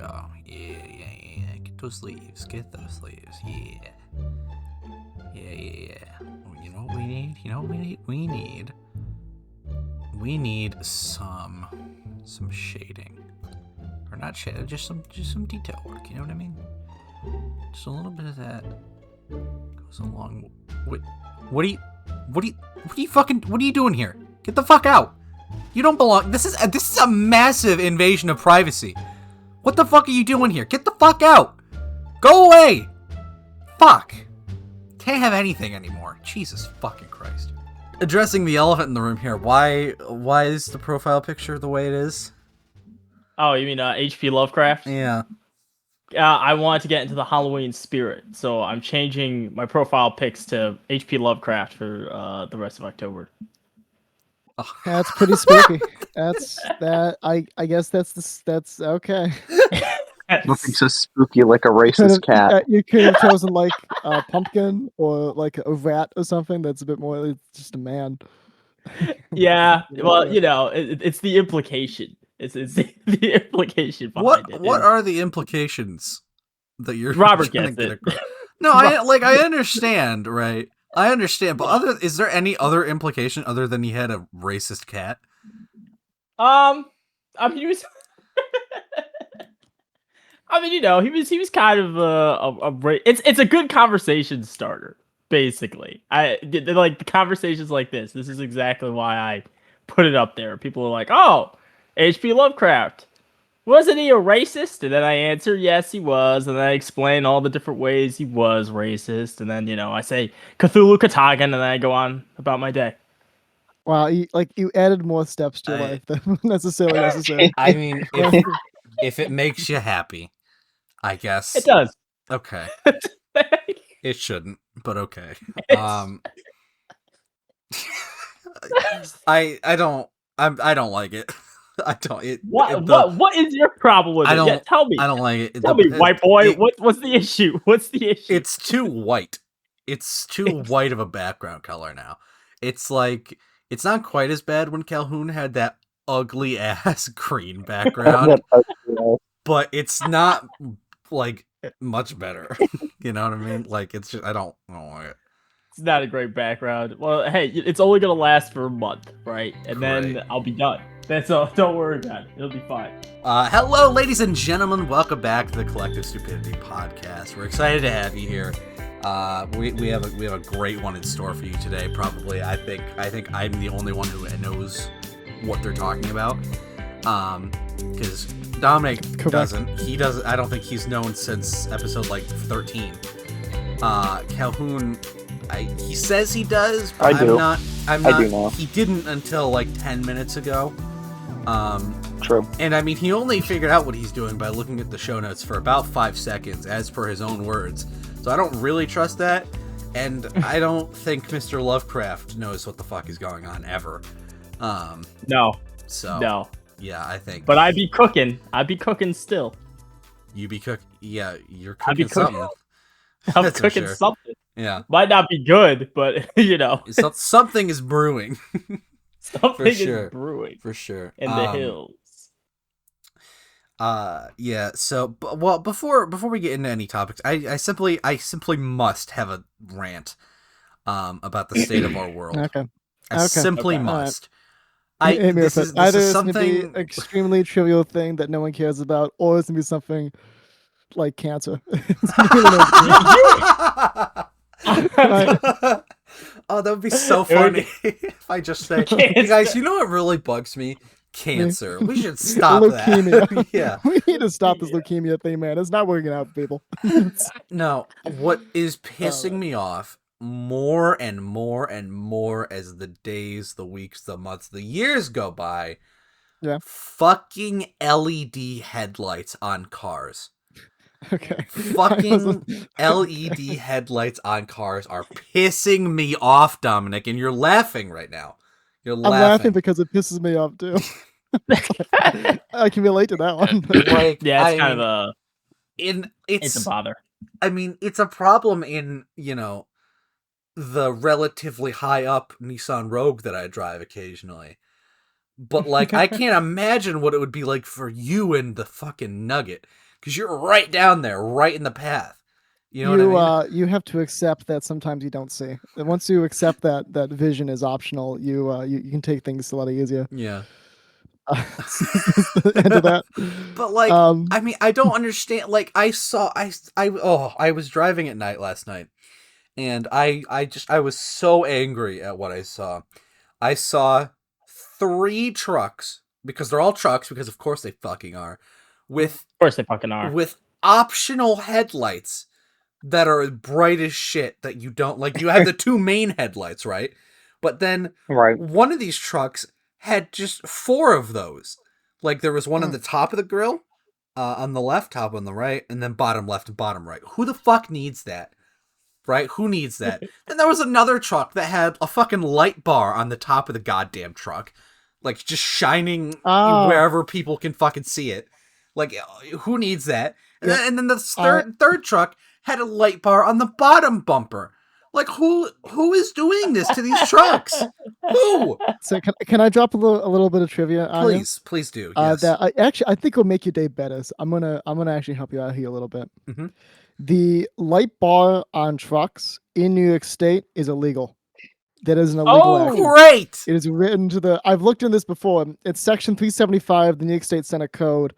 go. Yeah. Get those sleeves. Yeah. You know what we need? We need some shading. Or not shading, just some detail work, you know what I mean? Just a little bit of that goes a long. Wait, what are you doing here? Get the fuck out! You don't belong. This is a massive invasion of privacy. What the fuck are you doing here? Get the fuck out! Go away! Fuck! Can't have anything anymore. Jesus fucking Christ. Addressing the elephant in the room here. Why is the profile picture the way it is? Oh, you mean H.P. Lovecraft? Yeah. I wanted to get into the Halloween spirit, so I'm changing my profile pics to H.P. Lovecraft for the rest of October. That's pretty spooky. I guess that's okay. Nothing so spooky like a racist cat. You could have chosen like a pumpkin or like a rat or something. That's a bit more just a man. Yeah, well, it's the implication. It's the implication behind it. What are the implications that you're Robert trying gets to it. get across? No, I understand, right? I understand, but is there any other implication other than he had a racist cat? I mean, he was. I mean, he was kind of it's a good conversation starter, basically. Like the conversations like this. This is exactly why I put it up there. People are like, "Oh, H.P. Lovecraft, wasn't he a racist?" And then I answer, "Yes, he was." And then I explain all the different ways he was racist. And then I say Cthulhu Katagan, and then I go on about my day. Wow, you added more steps to your life than necessary. I mean, if it makes you happy, I guess it does. Okay. It shouldn't, but okay. I don't like it. I don't. What is your problem with it? Tell me. I don't like it. Tell me, white boy. What's the issue? What's the issue? It's too white. It's too white of a background color now. It's like it's not quite as bad when Calhoun had that ugly ass green background, but it's not like much better. You know what I mean? Like it's just I don't like it. It's not a great background. Well, hey, it's only gonna last for a month, right? And then I'll be done. That's all. Don't worry about it. It'll be fine. Hello, ladies and gentlemen. Welcome back to the Collective Stupidity podcast. We're excited to have you here. We have a great one in store for you today. Probably, I think I'm the only one who knows what they're talking about. Because Dominic doesn't. He doesn't. I don't think he's known since episode like 13. Calhoun. He says he does, but I'm not. I do know. He didn't until like 10 minutes ago. True. And I mean, he only figured out what he's doing by looking at the show notes for about 5 seconds, as per his own words. So I don't really trust that, and I don't think Mr. Lovecraft knows what the fuck is going on ever. No. So no. Yeah, I think. But I'd be cooking. I'd be cooking still. You be cook? Yeah, you're cooking something. I'm cooking something. Yeah. Might not be good, but something is brewing. Something is brewing. For sure. In the hills. Yeah, so well before we get into any topics, I simply must have a rant about the state of our world. Okay. I simply must. This is something extremely trivial thing that no one cares about, or it's gonna be something like cancer. Oh, that would be so funny if I just say, hey guys, you know what really bugs me? Cancer. We should stop that. Yeah. We need to stop this leukemia thing, man. It's not working out for people. No, what is pissing me off more and more and more as the days, the weeks, the months, the years go by, fucking LED headlights on cars. Okay. Fucking LED headlights on cars are pissing me off, Dominic, and you're laughing right now. I'm laughing because it pisses me off too. I can relate to that one. Like, it's a bother. I mean, it's a problem in, the relatively high up Nissan Rogue that I drive occasionally. But like, I can't imagine what it would be like for you in the fucking Nugget. because you're right down there, right in the path. You know what I mean? You have to accept that sometimes you don't see. And once you accept that vision is optional, you can take things a lot easier. Yeah. This is the end of that. But like, I mean, I don't understand. Like, I was driving at night last night, and I was so angry at what I saw. I saw 3 trucks, because they're all trucks, because of course they fucking are, with optional headlights that are bright as shit that you don't like. You have the 2 main headlights, right? But then one of these trucks had just 4 of those. Like, there was one on the top of the grill, on the left, top on the right, and then bottom left and bottom right. Who the fuck needs that? Right? Who needs that? And there was another truck that had a fucking light bar on the top of the goddamn truck. Like, just shining wherever people can fucking see it. Like, who needs that? And then the third truck had a light bar on the bottom bumper. Like, who is doing this to these trucks? Who? So can I drop a little bit of trivia on you? Please do. Yes. That I think will make your day better. So I'm gonna actually help you out here a little bit. Mm-hmm. The light bar on trucks in New York State is illegal. That is an illegal action. Great! It is written to the. I've looked in this before. It's Section 375 of the New York State Senate Code.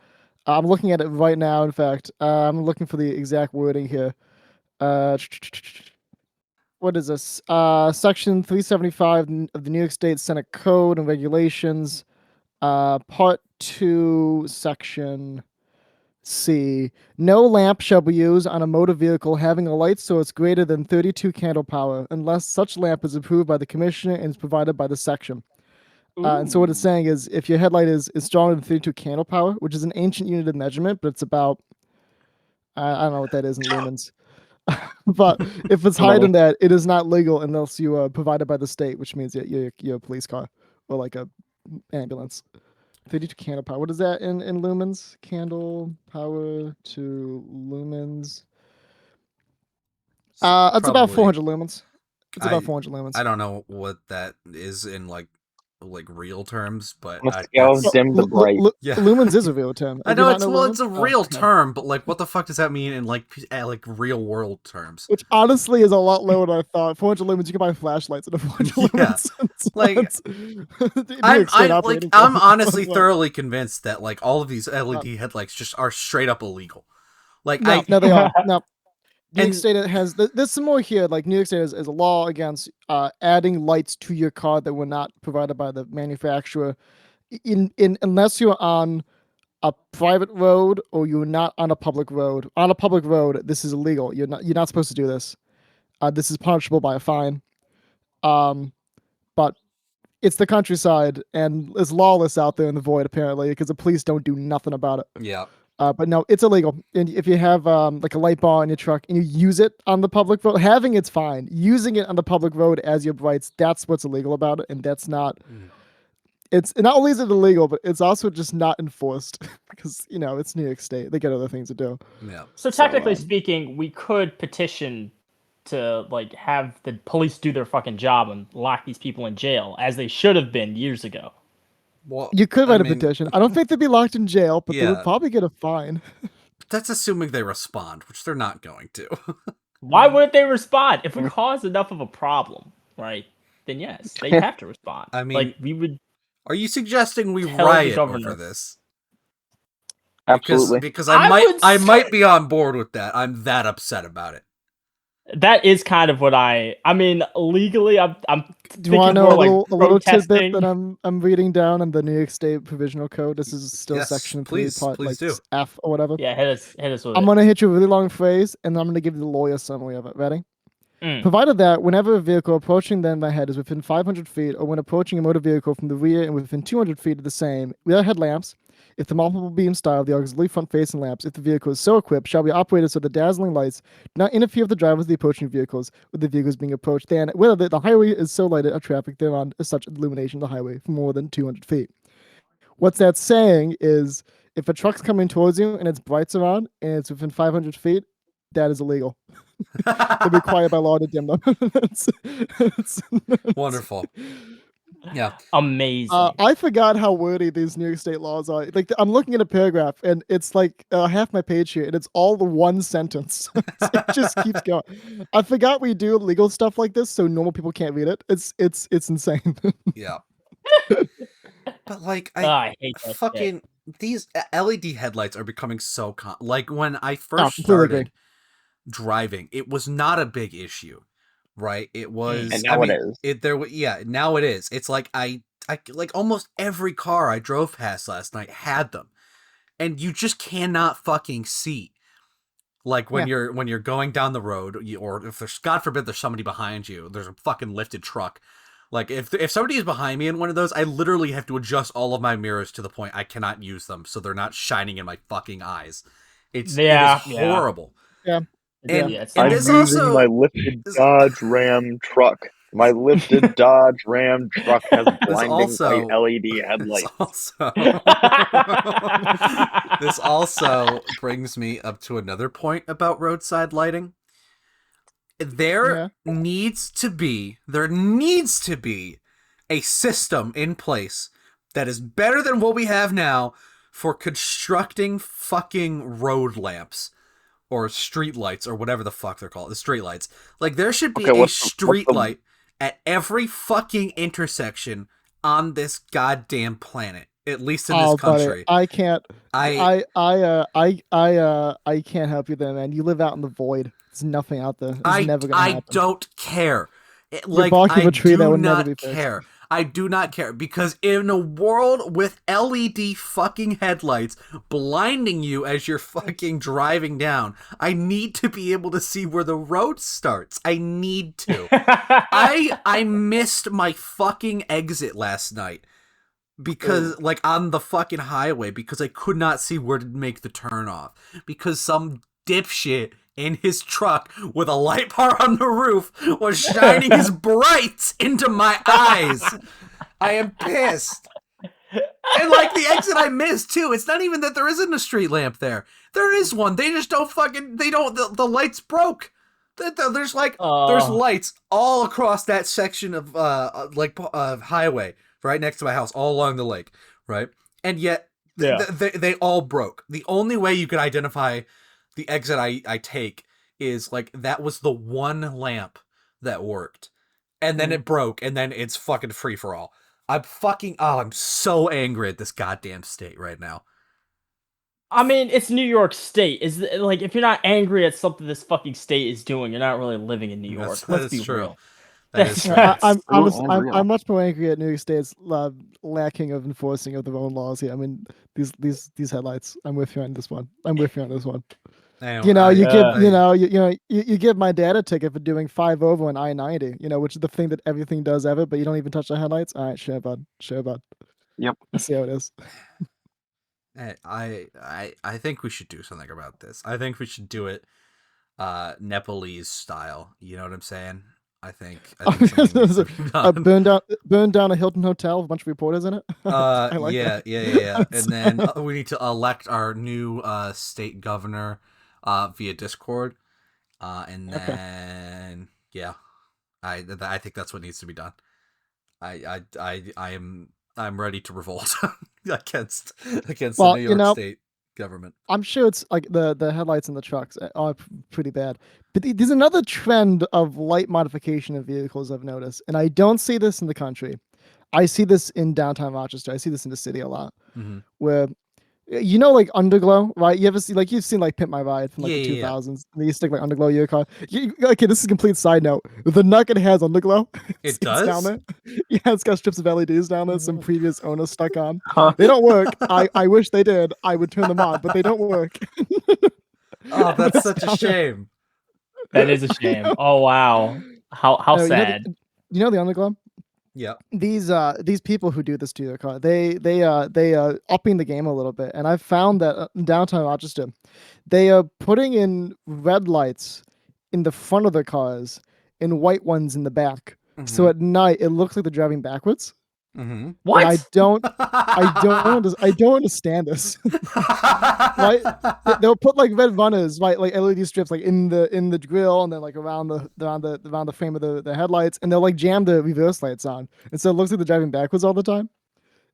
I'm looking at it right now. In fact, I'm looking for the exact wording here. What is this? Section 375 of the New York State Senate Code and Regulations, Part 2, Section C. No lamp shall be used on a motor vehicle having a light source greater than 32 candle power, unless such lamp is approved by the commissioner and is provided by the section. And so what it's saying is, if your headlight is stronger than 32 candle power, which is an ancient unit of measurement, but it's about, I don't know what that is in lumens. But if it's higher than that, it is not legal unless you are provided by the state, which means you're a police car or like a ambulance. 32 candle power. What is that in lumens? Candle power to lumens. It's about 400 lumens. It's about 400 lumens. I don't know what that is in like real terms, but dim to bright. Lumens is a real term. I know it's a real term, but like, what the fuck does that mean in like real world terms? Which honestly is a lot lower than I thought. 400 lumens, you can buy flashlights at 400 lumens. Like, I'm honestly thoroughly convinced that like all of these LED headlights just are straight up illegal. Like, no, they are. No. New York State has there's some more here. Like, New York State has a law against adding lights to your car that were not provided by the manufacturer, unless you're on a private road or you're not on a public road. On a public road, this is illegal. You're not supposed to do this. This is punishable by a fine. But it's the countryside and it's lawless out there in the void, apparently, because the police don't do nothing about it. Yeah. But no, it's illegal. And if you have like a light bar on your truck and you use it on the public road, having it's fine. Using it on the public road as your brights, that's what's illegal about it, and that's not. It's not only is it illegal, but it's also just not enforced because it's New York State. They got other things to do. Yeah. So technically speaking, we could petition to like have the police do their fucking job and lock these people in jail as they should have been years ago. Well, you could write a petition. I don't think they'd be locked in jail, but they would probably get a fine. That's assuming they respond, which they're not going to. Why wouldn't they respond? If we cause enough of a problem, right, then yes, they have to respond. I mean, like, we would. Are you suggesting we riot over this? Absolutely. Because I might be on board with that. I'm that upset about it. That is kind of what I mean, legally, I'm do you want to know a little tidbit that I'm reading down in the New York State Provisional Code? This is still Section 3, part like do. F or whatever. Yeah, hit us with I'm going to hit you a really long phrase, and I'm going to give you the lawyer summary of it. Ready? Provided that whenever a vehicle approaching them by head is within 500 feet, or when approaching a motor vehicle from the rear and within 200 feet of the same, without headlamps, if the multiple beam style, the auxiliary front-facing lamps, if the vehicle is so equipped, shall be operated so the dazzling lights do not interfere with the drivers of the approaching vehicles, with the vehicles being approached, then whether the highway is so lighted of traffic thereon as such illumination of the highway for more than 200 feet. What's that saying is, if a truck's coming towards you and its brights are on and it's within 500 feet, that is illegal. They're required by law to dim them. Wonderful. Yeah. Amazing. I forgot how wordy these New York State laws are. Like I'm looking at a paragraph, and it's like half my page here, and it's all the one sentence. It just keeps going. I forgot we do legal stuff like this, so normal people can't read it. It's insane. Yeah. But like I hate that shit. fucking these LED headlights are becoming so like when I Oh, first completely agree. started driving, it was not a big issue, right? It was, And now it is. Now it is. It's like I like almost every car I drove past last night had them, and you just cannot fucking see. Like when you're going down the road, or if there's, God forbid, there's somebody behind you, there's a fucking lifted truck. Like if somebody is behind me in one of those, I literally have to adjust all of my mirrors to the point I cannot use them, so they're not shining in my fucking eyes. It is horrible. Yeah. And, Yeah, it's and I'm there's using also my lifted Dodge Ram truck. My lifted Dodge Ram truck has blinding white LED headlights. This also brings me up to another point about roadside lighting. There needs to be a system in place that is better than what we have now for constructing fucking road lamps or street lights or whatever the fuck they're called. The street lights. Like there should be a street light at every fucking intersection on this goddamn planet, at least in this country. Buddy, I can't. I can't help you there, man. You live out in the void. There's nothing out there. It's never gonna happen. I don't care. Like I do not care. I do not care, because in a world with LED fucking headlights blinding you as you're fucking driving down, I need to be able to see where the road starts. I need to. I missed my fucking exit last night because like on the fucking highway because I could not see where to make the turn off because some dipshit in his truck with a light bar on the roof was shining his brights into my eyes. I am pissed. And like the exit I missed too. It's not even that there isn't a street lamp there. There is one. They just don't fucking, the lights broke. There's like, there's lights all across that section of highway right next to my house, all along the lake, right? And yet they all broke. The only way you could identify the exit I take is like that was the one lamp that worked, and then it broke, and then it's fucking free for all. I'm so angry at this goddamn state right now. I mean, it's New York State. Is like if you're not angry at something this fucking state is doing, you're not really living in New York. Let's be real. I'm much more angry at New York State's lacking of enforcing of their own laws here. I mean, these headlights. I'm with you on this one. You give my dad a ticket for doing 5 over on I-90. Which is the thing that everything does ever, but you don't even touch the headlights. All right, sure, bud. Yep. Let's see how it is. I think we should do something about this. I think we should do it Nepalese style. You know what I'm saying? I think burn down a Hilton hotel with a bunch of reporters in it. Yeah. And then we need to elect our new state governor via Discord, and then I think that's what needs to be done. I'm ready to revolt against the New York State government. I'm sure it's like the headlights in the trucks are pretty bad. But there's another trend of light modification of vehicles I've noticed, and I don't see this in the country. I see this in downtown Rochester. I see this in the city a lot, where like underglow, right? You've seen like Pimp My Ride from like the 2000s. They used to stick like underglow in your car. Okay, this is a complete side note. The Nugget has underglow. It does? Down there. Yeah, it's got strips of LEDs down there. Some previous owner stuck on. They don't work. I wish they did. I would turn them on, but they don't work. Oh, that's such a shame. That is a shame. Oh wow, how sad. You know the underglow? Yeah. These people who do this to your car, they upping the game a little bit, and I've found that in downtown Rochester, they are putting in red lights in the front of their cars and white ones in the back. So at night it looks like they're driving backwards. Mm-hmm. What? And I don't understand this. Right? They'll put like red runners, right, like LED strips, like in the grill, and then like around the frame of the headlights, and they'll like jam the reverse lights on, and so it looks like they're driving backwards all the time.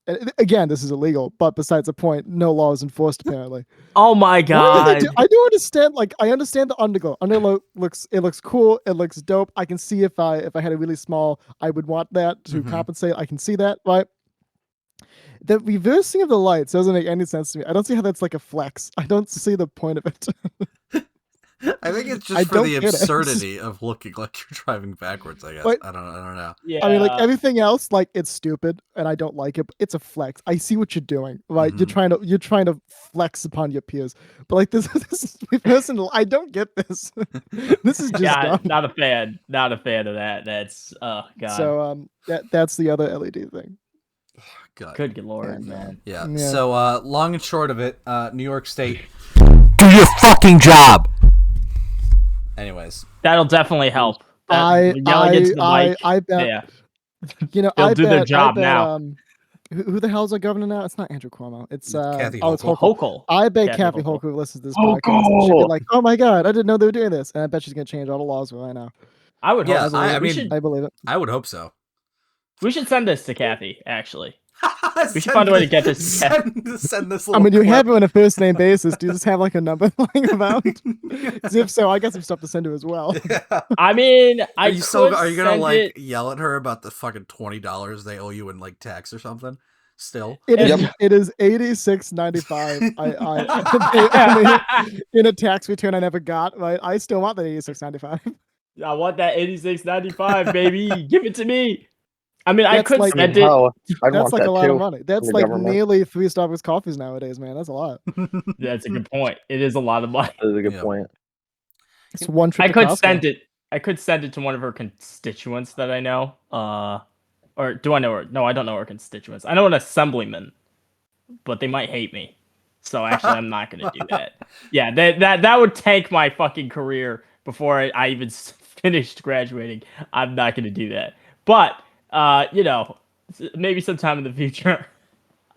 And again, this is illegal, but besides the point, no law is enforced apparently. Oh my What do they god. do? I do understand. Like, I understand the underglow. Underglow looks cool. It looks dope. I can see if I had a really small, I would want that to compensate. I can see that, right? The reversing of the lights doesn't make any sense to me. I don't see how that's like a flex. I don't see the point of it. I think it's I just for don't the get it. absurdity of looking like you're driving backwards, I guess. Like- I don't know. Yeah. I mean, like everything else, like it's stupid and I don't like it. But it's a flex. I see what you're doing, right? Mhm. You're trying to flex upon your peers. But like this is personal. I don't get this. This is just dumb. not a fan. Not a fan of that. That's oh god. So that's the other LED thing. Good lord, man. Yeah. Yeah. So long and short of it, New York State, do your fucking job. Anyways, That'll definitely help. I Yelling into the mic. bet Yeah. you know They'll I do bet, their job I bet, now. Who the hell's our governor now? It's not Andrew Cuomo. It's Kathy it's Hochul. Hochul. I bet Kathy Hochul. Hochul listens to this podcast. She'd be like, "Oh my god, I didn't know they were doing this," and I bet she's gonna change all the laws right now. I would Yeah, hope so. I we mean- should I believe it. I would hope so. we should send this to Kathy, actually. We should find a way to get this. Send this. I mean, you clip. have it on a first name basis. Do you just have like a number lying around? 'Cause if so, I got some stuff to send her as well. I mean, Are you gonna send like it- yell at her about the fucking $20 they owe you in like tax or something? Still, It is Yep. it is $86.95. I mean, in a tax return I never got. Right, I still want that $86.95. I want that $86.95, baby. Give it to me. I mean, I That's could like- send it. Hell, I'd That's want like that a lot too. of money. That's the like government. nearly 3 Starbucks coffees nowadays, man. That's a lot. That's a good point. It is a lot of money. That is a good Yeah. point. It's one trip. I to could Costco. send it. I could send it to one of her constituents that I know. Or do I know her? No, I don't know her constituents. I know an assemblyman, but they might hate me. So actually, I'm not gonna do that. Yeah, that would tank my fucking career before I even finished graduating. I'm not gonna do that. But you know, maybe sometime in the future,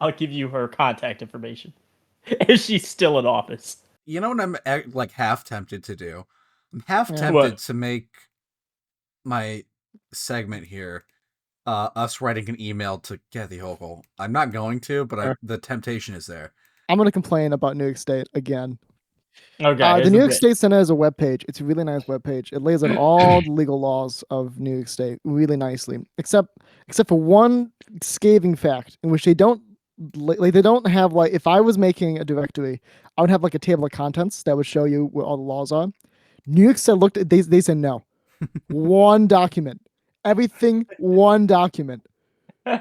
I'll give you her contact information if she's still in office. you know what I'm like half tempted to do? I'm half Yeah. tempted What? to make my segment here us writing an email to Kathy Hochul. I'm not going to, but the temptation is there. I'm gonna complain about New York State again. Okay. The here's New a York bit. State Center has a webpage. It's a really nice webpage. It lays out all the legal laws of New York State really nicely, except for one scathing fact in which they don't have like, if I was making a directory, I would have like a table of contents that would show you what all the laws are. New York State looked at they said no. One document. Everything one document.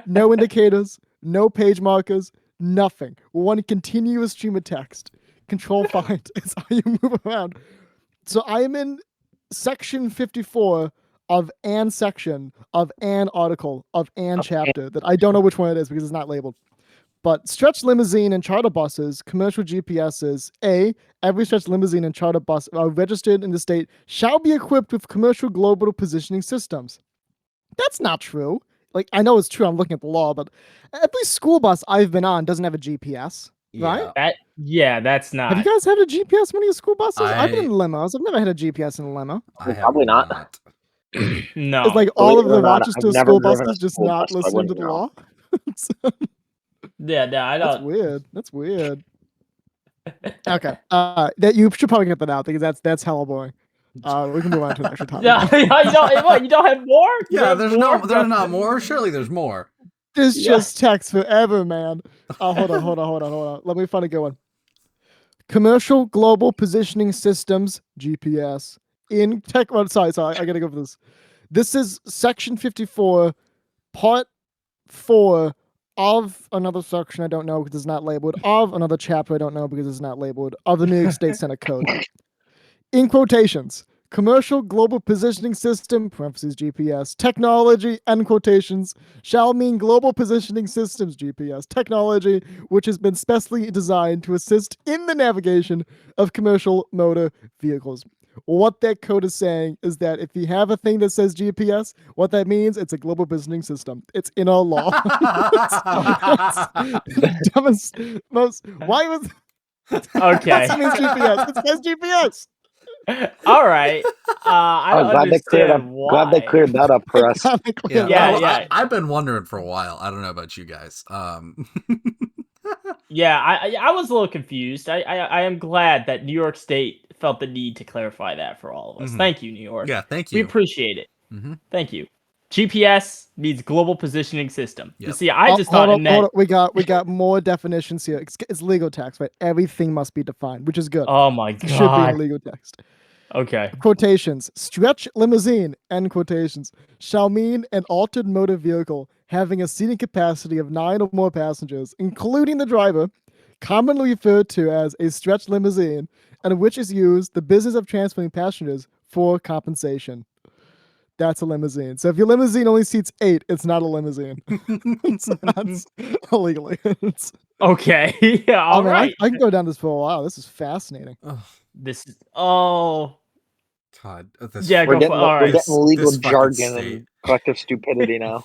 No indicators, no page markers, nothing. One continuous stream of text. Control find is how you move around. So I am in section 54 of an section of an article of an chapter that I don't know which one it is because it's not labeled. But stretch limousine and charter buses, commercial GPSs, every stretch limousine and charter bus are registered in the state shall be equipped with commercial global positioning systems. That's not true. Like, I know it's true. I'm looking at the law, but every school bus I've been on doesn't have a GPS. Right? That's not. Have you guys had a GPS on one of your school buses? I've been I- in limos. I've never had a GPS in a limo. I have Probably not. No. It's like all of Believe it the or not, Rochester I've never school driven a buses just school not bus, so I listening to wouldn't the know. law. Yeah, I That's don't. weird. That's weird. Okay. That you should probably get that out because that's hella boring. We can move on to the actual topic. No, you don't. What, you don't have more? You Yeah, have there's more? there's not more. Surely there's more. This Yeah. just text forever, man. Hold on. Let me find a good one. Commercial Global Positioning Systems, GPS. In tech, sorry, I gotta go for this. This is section 54, part 4 of another section I don't know because it's not labeled, of another chapter I don't know because it's not labeled, of the New York State Senate Code. In quotations, Commercial Global Positioning System, parentheses GPS, technology, end quotations, shall mean global positioning systems, GPS, technology, which has been specially designed to assist in the navigation of commercial motor vehicles. What that code is saying is that if you have a thing that says GPS, what that means, it's a global positioning system. It's in our law. The dumbest, most. Why was? Okay. It means GPS. It says GPS. All right. I don't understand why. Glad they cleared that up for us. Yeah, Yeah, well, yeah. I've been wondering for a while. I don't know about you guys. Yeah, I was a little confused. I am glad that New York State felt the need to clarify that for all of us. Mhm. Thank you, New York. Yeah, thank We you. appreciate it. Mm-hmm. Thank you. GPS means global positioning system. You Yep. see, I just thought in that. Hold on. We got more definitions here. It's legal text, right? Everything must be defined, which is good. Oh my It should be in god. legal text. Okay. Quotations. Stretch limousine, end quotations, shall mean an altered motor vehicle having a seating capacity of 9 or more passengers, including the driver, commonly referred to as a stretch limousine, and which is used the business of transferring passengers for compensation. That's a limousine. So if your limousine only seats 8, it's not a limousine. That's illegally. Okay. Yeah. All right. I can go down this for a while. This is fascinating. Oh, This is. God. Yeah, We're go getting for all we're right. getting legal this fucking jargon state. and collective stupidity now.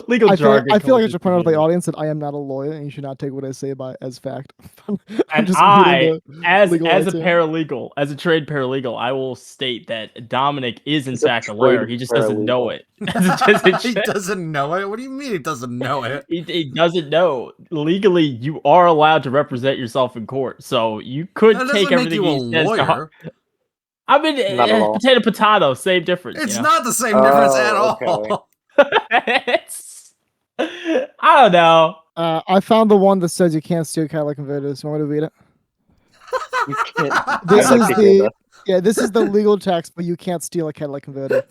Legal jargon. I feel like I culture should point out to the community. audience that I am not a lawyer, and you should not take what I say as fact. I'm And just I, reading the as legal a rights here. paralegal, as a trade paralegal, I will state that Dominic is in He's a fact a lawyer. trade He just doesn't know paralegal. it. He doesn't know it? What do you mean he doesn't know it? He doesn't know. Legally, you are allowed to represent yourself in court, so you could That take doesn't make everything you a he says to heart. lawyer. I mean, Not at all. potato, same difference. It's you know? not the same difference at Oh, okay. all. It's, I don't know. I found the one that says you can't steal catalytic converters. You want me to read it? You can't. This I'd like is to hear the this is the legal text, but you can't steal a catalytic converter.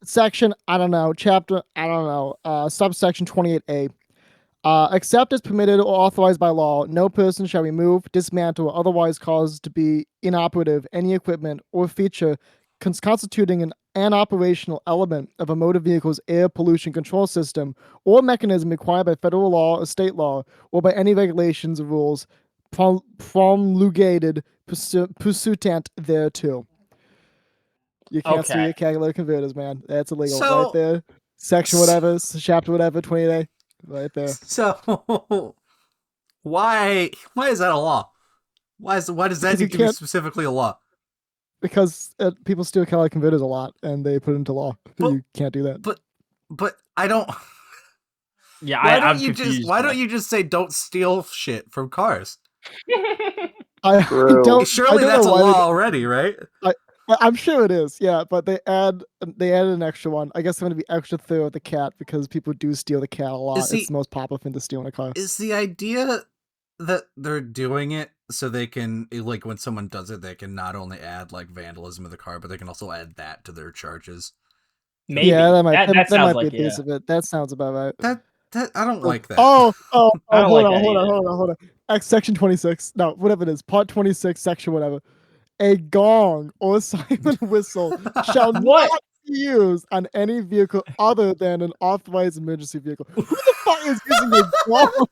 Section, I don't know. Chapter, I don't know. Subsection 28A. Except as permitted or authorized by law, no person shall remove, dismantle, or otherwise cause to be inoperative any equipment or feature constituting an operational element of a motor vehicle's air pollution control system or mechanism required by federal law or state law or by any regulations or rules promulgated pursuant thereto. You can't steal your catalytic converters, man. That's illegal. So- right there. Section whatever, chapter whatever, 28A. Right there. So why is that a law? Why does that Because need you to be can't- specifically a law? Because people steal catalytic converters a lot, and they put it into law. But- You can't do that. But I don't. Yeah, Why I'm don't you confused. why don't you just say don't steal shit from cars? I True. don't. I Surely don't that's a know why law already, right? I'm sure it is. Yeah, but they added an extra one. I guess they're going to be extra thorough with the cat because people do steal the cat a lot. Is It's the most popular thing to steal in a car. Is the idea that they're doing it so they can, like, when someone does it, they can not only add like vandalism of the car, but they can also add that to their charges? Maybe. Yeah, that might that sounds be like a piece of it. That sounds about right. That I don't like that. Oh, I don't hold like on, that hold on. Section 26. No, whatever it is. Part 26, section whatever. A gong or siren whistle shall What? not be used on any vehicle other than an authorized emergency vehicle. Who the fuck is using a gong?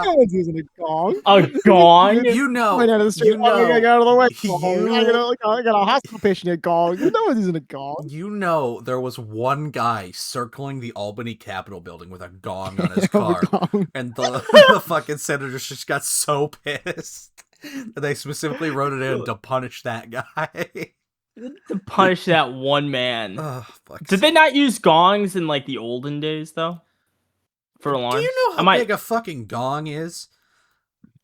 No one's using a gong. A gong? You know, Right out of the street. you know, I gotta get out of the way. you- I got a hospital patient here. Gong. No one's using a gong. you know, there was one guy circling the Albany Capitol building with a gong on his A car, gong. and the fucking senators just got so pissed. They specifically wrote it in to punish that guy. To punish that one man. Oh, fuck. Did they not use gongs in like the olden days though? For alarms? Do you know how I might- big a fucking gong is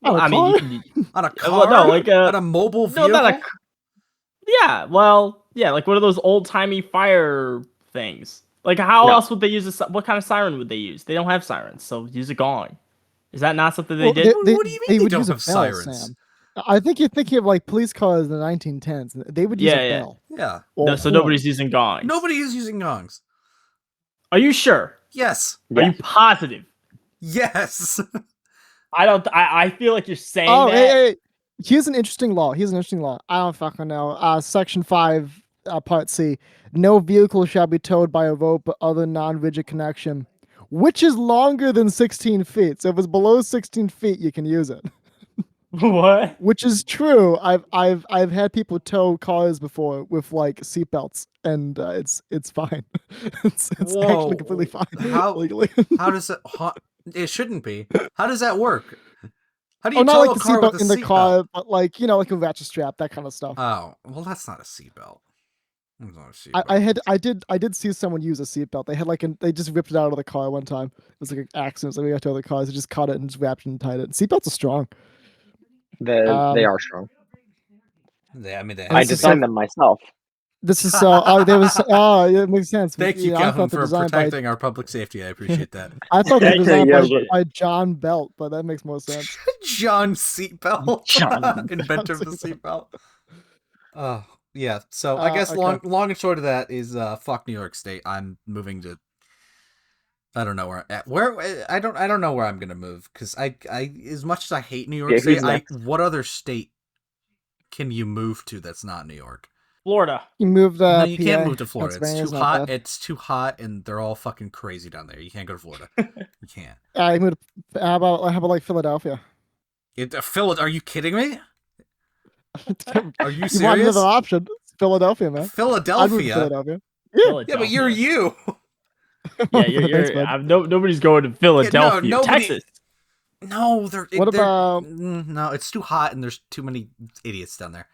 On a I mean, car? you can, on a well, car? no, like on a mobile no, vehicle? not a. Yeah, well, yeah, like one of those old timey fire things. Like, how No. else would they use what kind of siren would they use? They don't have sirens, so use a gong. Is that not something they Well, did? What do you mean they would don't use a have bell, sirens? Sam. I think you're thinking of like police cars in the 1910s. They would use Yeah, a yeah. bell. Yeah. or No, a so horn. nobody's using gongs. Nobody is using gongs. Are you sure? Yes. Are you positive? Yes. I don't. I feel like you're saying Oh, that. hey. Here's an interesting law. I don't fucking know. Section 5, Part C. No vehicle shall be towed by a rope or other non-rigid connection, which is longer than 16 feet. So if it's below 16 feet, you can use it. What? Which is true. I've had people tow cars before with like seatbelts, and it's fine. It's Whoa. actually completely fine How- legally. How does it? It shouldn't be. How does that work? How do Oh, you not tow like a the car with seatbelt a in the seatbelt? car, but like like a ratchet strap, that kind of stuff. Oh, well, that's not a seatbelt. That's not a I did see someone use a seatbelt. They had they just ripped it out of the car one time. It was like an accident. So we got to other cars. They just caught it and just wrapped it and tied it. Seatbelts are strong. They Um, are strong. I mean, they And I have this is to designed be. them myself. This is so. Oh, there was. Oh, yeah, it makes sense. Thank you, I Kevin, thought they're for designed by. protecting our public safety. I appreciate that. I thought they were Yeah, designed yeah, by John Belt, but that makes more sense. John Seatbelt, John. inventor of the seatbelt. Oh yeah. So I guess Okay. long and short of that is fuck New York State. I'm moving to. I don't know where I don't know where I'm gonna move because I as much as I hate New York Yeah, State, who's next? what other state can you move to that's not New York? Florida. You moved. No, you PA. can't move to Florida. It's Pennsylvania's too not hot. bad. It's too hot, and they're all fucking crazy down there. You can't go to Florida. You can't. I moved. How about like Philadelphia? Phil, are you kidding me? Are you You want serious? another option? It's Philadelphia, man. I'd move to Philadelphia. Philadelphia. Yeah, but you're you. Yeah, Thanks, bud. nobody's going to Philadelphia, nobody- Texas. No, What about- no? It's too hot, and there's too many idiots down there.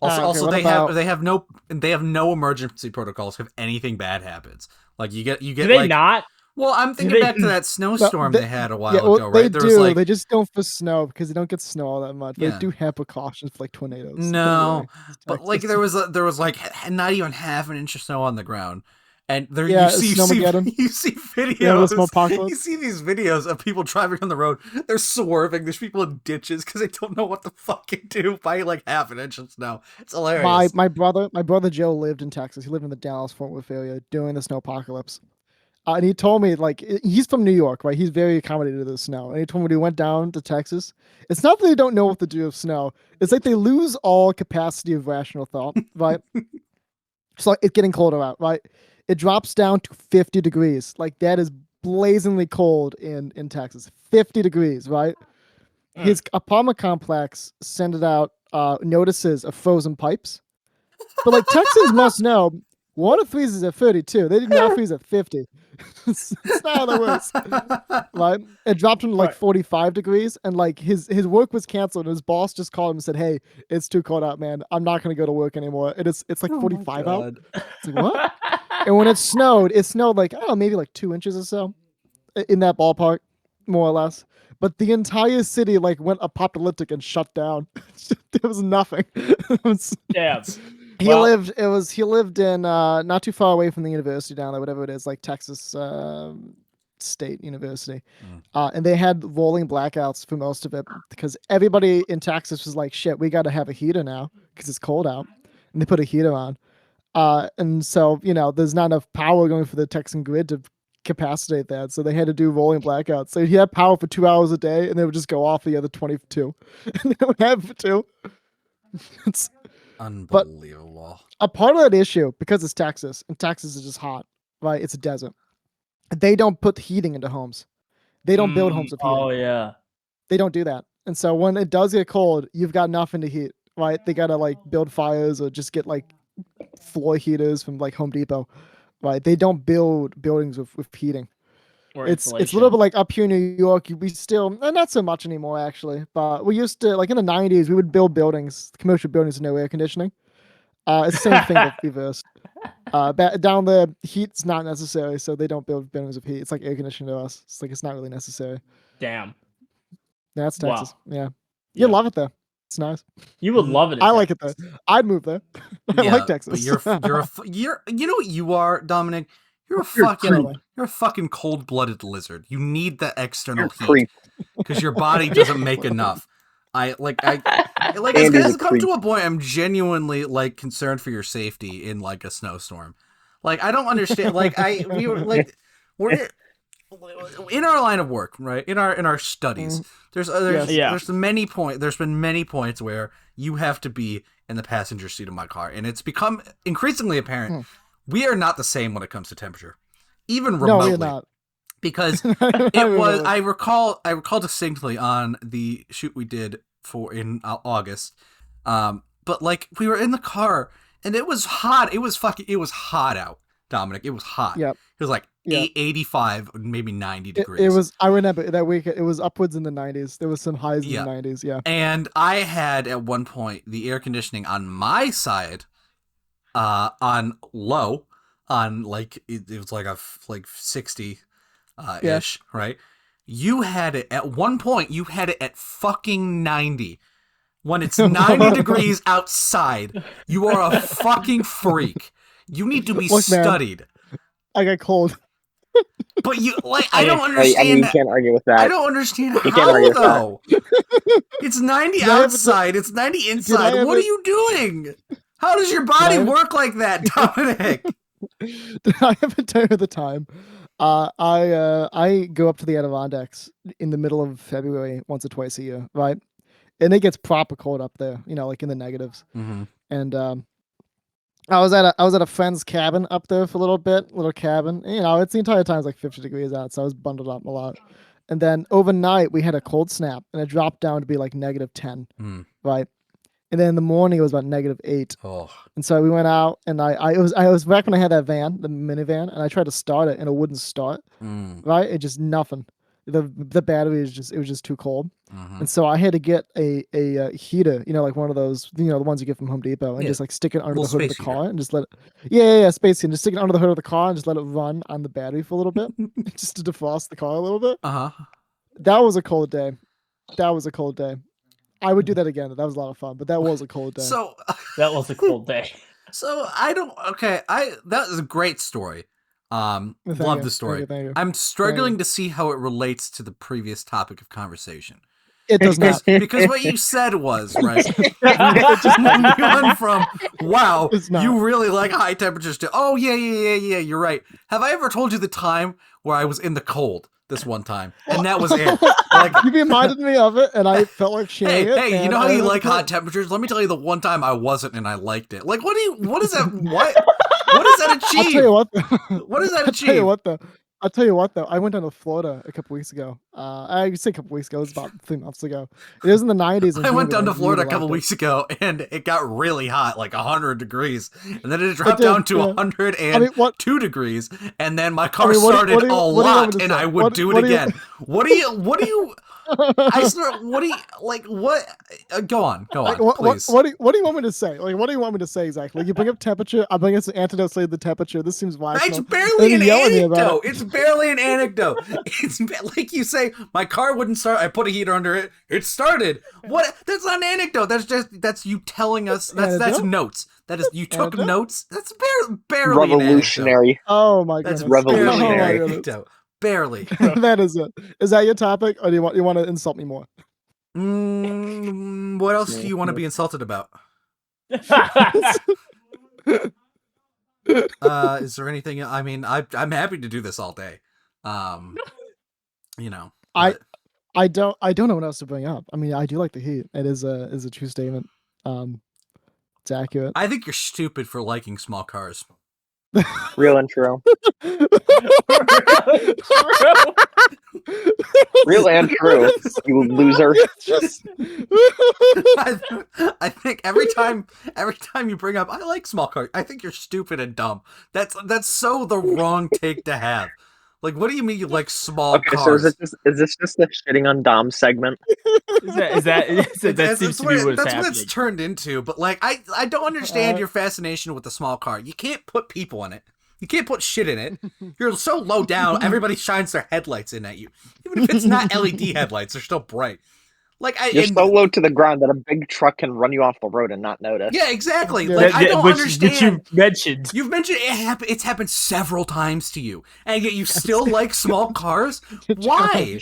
Okay, Also, what they about- have no emergency protocols if anything bad happens. Like you get Do they not? Well, I'm thinking they- back to that snowstorm they- they had a while Yeah, well, ago, they right? There do. was like They just don't for snow because they don't get snow all that much. Yeah. They do have precautions for like tornadoes. Don't no, worry. It's but like Texas. there was like not even half an inch of snow on the ground. And there Yeah, you see Snowmageddon. you see videos. Yeah, the snowpocalypse. You see these videos of people driving on the road. They're swerving. There's people in ditches because they don't know what to fucking do by like half an inch of snow. It's hilarious. My brother Joe lived in Texas. He lived in the Dallas-Fort Worth area during the snowpocalypse. And he told me like he's from New York, right? He's very accommodated to the snow. And he told me when he went down to Texas, it's not that they don't know what to do with snow. It's like they lose all capacity of rational thought, right? It's like it's getting colder out, right? It drops down to 50 degrees. Like that is blazingly cold in Texas. 50 degrees, right? His apartment complex sent it out notices of frozen pipes. But like Texans must know, water freezes at 32. They did not freeze at 50. It's not how that works. Right? It dropped him to like Right. 45 degrees, and like his work was canceled. And his boss just called him and said, "Hey, it's too cold out, man. I'm not gonna go to work anymore." And it's like 45 out. It's like what? And when it snowed like I don't know, maybe like 2 inches or so, in that ballpark, more or less. But the entire city like went apocalyptic and shut down. There was nothing. It was- Damn. he Well- lived in not too far away from the university down there, whatever it is, like Texas State University. And they had rolling blackouts for most of it because everybody in Texas was like, shit, we got to have a heater now because it's cold out. And they put a heater on. And so, there's not enough power going for the Texan grid to capacitate that. So they had to do rolling blackouts. So he had power for 2 hours a day and they would just go off the other 22. And they would have for 2. It's Unbelievable. a part of that issue because it's Texas and Texas is just hot, right? It's a desert. They don't put heating into homes. They don't build homes with heating. Oh yeah. They don't do that. And so when it does get cold, you've got nothing to heat, right? They gotta like build fires or just get like floor heaters from like Home Depot, right? They don't build buildings with heating. Or It's a little insulation. bit like up here in New York. We still, not so much anymore actually, but we used to like in the 90s we would build buildings, commercial buildings with no air conditioning. It's the same thing but reversed. Down there, heat's not necessary, so they don't build buildings with heat. It's like air conditioning to us. It's like it's not really necessary. Damn. Yeah, that's Wow. Texas. Yeah, Yeah. you love it there. It's nice. You would love it. in I like it there. Texas. I'd move there. I like Texas. But you're you know what you are, Dominic? You're a You're fucking creep. you're a fucking cold-blooded lizard. You need the external heat Creep. because your body doesn't make enough. Like Andy's it's a come to creep. a point I'm genuinely like concerned for your safety in like a snowstorm. Like I don't understand. Like we were like we're in our line of work, right? In our studies, there's Yeah. there's been many points where you have to be in the passenger seat of my car, and it's become increasingly apparent we are not the same when it comes to temperature, even No, remotely. we're not. because I recall distinctly on the shoot we did in August, but like we were in the car and it was hot. It was hot out, Dominic. It was hot. Yep. It was like Yep. 85, maybe 90 degrees. It was. I remember that week. It was upwards in the 90s. There was some highs in the 90s. Yeah. And I had at one point the air conditioning on my side, on low, on like it was like 60, ish, right? You had it at one point. You had it at fucking 90. When it's 90 degrees outside, you are a fucking freak. You need to be studied. Man, I got cold. But you I don't understand. I mean, you can't argue with that. I don't understand how though. It's 90 outside. It's 90 inside. What are you doing? How does your body work like that, Dominic? Did I ever tell you the time? I go up to the Adirondacks in the middle of February once or twice a year, right? And it gets proper cold up there, like in the negatives. Mm-hmm. And I was at a friend's cabin up there for a little cabin. It's the entire time it's like 50 degrees out, so I was bundled up a lot. And then overnight we had a cold snap, and it dropped down to be like -10, right? And then in the morning it was about -8. Oh. And so we went out, and I was back when I had that van, the minivan, and I tried to start it, and it wouldn't start. Right? It just nothing. The battery was just too cold. And so I had to get a heater, like one of those, the ones you get from Home Depot, and just like stick it under the hood of the car and just let it, space heater, just stick it under the hood of the car and just let it run on the battery for a little bit, just to defrost the car a little bit. That was a cold day. I would do that again. That was a lot of fun, but that was a cold day. So that was a cold day. So that is a great story. Love the story. Thank you. I'm struggling to see how it relates to the previous topic of conversation. It does not. Because what you said was, right, you went from, wow, you really like high temperatures, to, oh, yeah, you're right. Have I ever told you the time where I was in the cold this one time? And that was it. Like, you reminded me of it, and I felt like sharing it. Hey, you know how you like hot temperatures? Let me tell you the one time I wasn't and I liked it. Like, what is that? What does that achieve? I'll tell you what. What does that achieve? I'll tell you what, though. I went down to Florida a couple weeks ago. I say a couple weeks ago. It was about 3 months ago. It was in the 90s. I went down to Florida a couple weeks ago, and it got really hot, like 100 degrees. And then it dropped down to 102 degrees. And then my car started a lot, and I would do it again. What do you... I start. What do you like? What? Go on, please. What do you want me to say? Like, what do you want me to say exactly? Like, you bring up temperature. I bring up some antidotes to the temperature. This seems wise. It's barely an anecdote. It's barely an anecdote. It's like you say, my car wouldn't start. I put a heater under it. It started. What? That's not an anecdote. That's you telling us. That's notes. That is, you took notes. That's barely revolutionary. An oh my goodness. That's revolutionary. Anecdote. Barely. That is it. Is that your topic, or do you want to insult me more? What else do you want to be insulted about? Is there anything? I mean, I'm happy to do this all day. I don't know what else to bring up. I mean, I do like the heat. It is a true statement. It's accurate. I think you're stupid for liking small cars. Real and true. Real and true, you loser. I think every time you bring up, I like small cars, I think you're stupid and dumb. That's so the wrong take to have. Like, what do you mean you like small cars? So is this just the shitting on Dom segment? That seems to be what's happening. That's what it's turned into. But like, I don't understand your fascination with the small car. You can't put people in it. You can't put shit in it. You're so low down. Everybody shines their headlights in at you. Even if it's not LED headlights, they're still bright. Like you're so low to the ground that a big truck can run you off the road and not notice. Yeah, exactly. Like, I don't understand. You've mentioned it's happened several times to you, and yet you still like small cars. Why?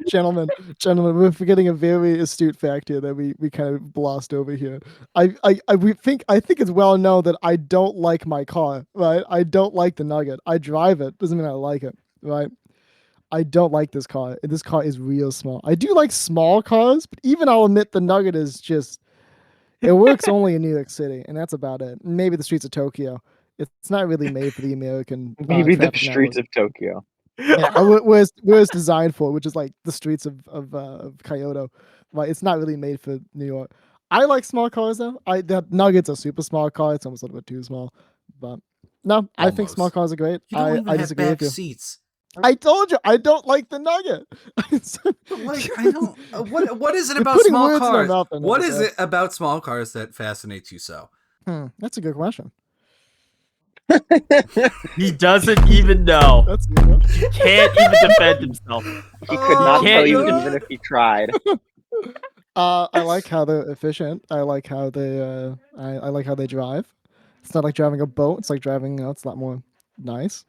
Gentlemen, we're forgetting a very astute fact here that we kind of glossed over here. I think it's well known that I don't like my car, right? I don't like the Nugget. I drive it. Doesn't mean I like it, right? I don't like this car. This car is real small. I do like small cars, but even I'll admit the Nugget is just, it works only in New York City, and that's about it. Maybe the streets of Tokyo. It's not really made for the American. Maybe the streets of Tokyo. Yeah, where it's designed for, which is like the streets of Kyoto. Like it's not really made for New York. I like small cars though. The Nuggets are super small car. It's almost a little bit too small. But no, I think small Almost. cars are great. You don't even I have disagree back with you. seats. I told you I don't like the Nugget. But like, I don't. What is it You're about putting small words in my cars? mouth, I What never is said. it about small cars that fascinates you so? That's a good question. He doesn't even know. That's a good question. He can't even defend himself. He could not Oh, tell you God. even if he tried. I like how they're efficient. I like how they I like how they drive. It's not like driving a boat. It's like driving. It's a lot more nice.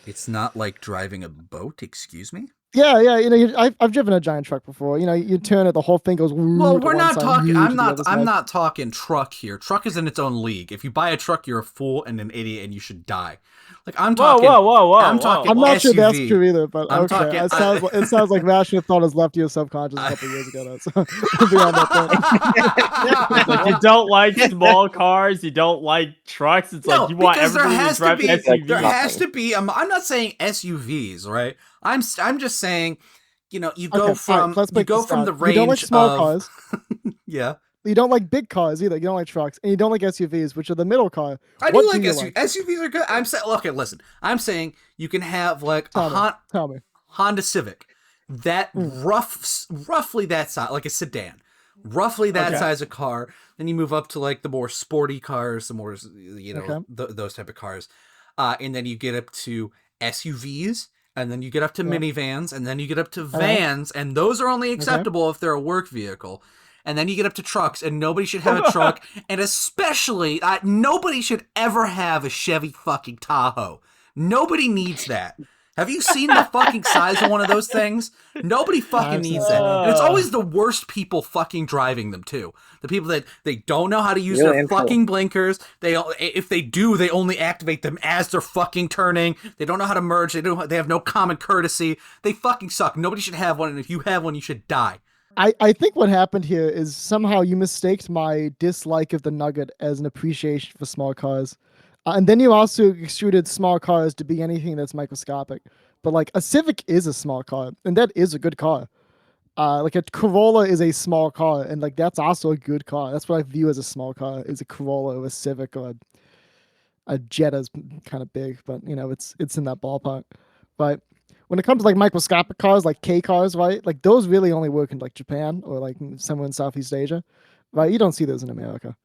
It's not like driving a boat. Excuse me. Yeah. You know, I've driven a giant truck before. You know, you turn it, the whole thing goes. Well, we're not talking. I'm not. not talking truck here. Truck is in its own league. If you buy a truck, you're a fool and an idiot, and you should die. Like I'm talking. Whoa. I'm talking. I'm not sure that's SUV. true either, but I'm okay. talking- It sounds like rational thought has left your subconscious a couple years ago. That's beyond that point. It's like you don't like small cars, you don't like trucks. It's like you want because there everybody has to drive to be. SUVs. There has to be. I'm not saying SUVs, right? I'm just saying. You know, you go from let's break this down. the range You don't like small of cars. yeah. You don't like big cars either. You don't like trucks, and you don't like SUVs, which are the middle car. I What do like you SUVs. SUVs are good. I'm saying, okay, listen. I'm saying you can have like Tell me. Honda Civic, that roughly that size, like a sedan, roughly that size of car. Then you move up to like the more sporty cars, the more those type of cars, and then you get up to SUVs. And then you get up to minivans, and then you get up to vans, and those are only acceptable if they're a work vehicle. And then you get up to trucks, and nobody should have a truck, and especially, nobody should ever have a Chevy fucking Tahoe. Nobody needs that. Have you seen the fucking size of one of those things? Nobody fucking needs that. And it's always the worst people fucking driving them, too. The people that they don't know how to use their fucking blinkers. If they do, they only activate them as they're fucking turning. They don't know how to merge. They have no common courtesy. They fucking suck. Nobody should have one, and if you have one, you should die. I think what happened here is somehow you mistaked my dislike of the Nugget as an appreciation for small cars. And then you also extruded small cars to be anything that's microscopic. But like a Civic is a small car, and that is a good car. Like a Corolla is a small car, and like that's also a good car. That's what I view as a small car: is a Corolla or a Civic or a Jetta's kind of big, but you know it's in that ballpark. But when it comes to like microscopic cars, like K cars, right? Like those really only work in like Japan or like somewhere in Southeast Asia, right? You don't see those in America.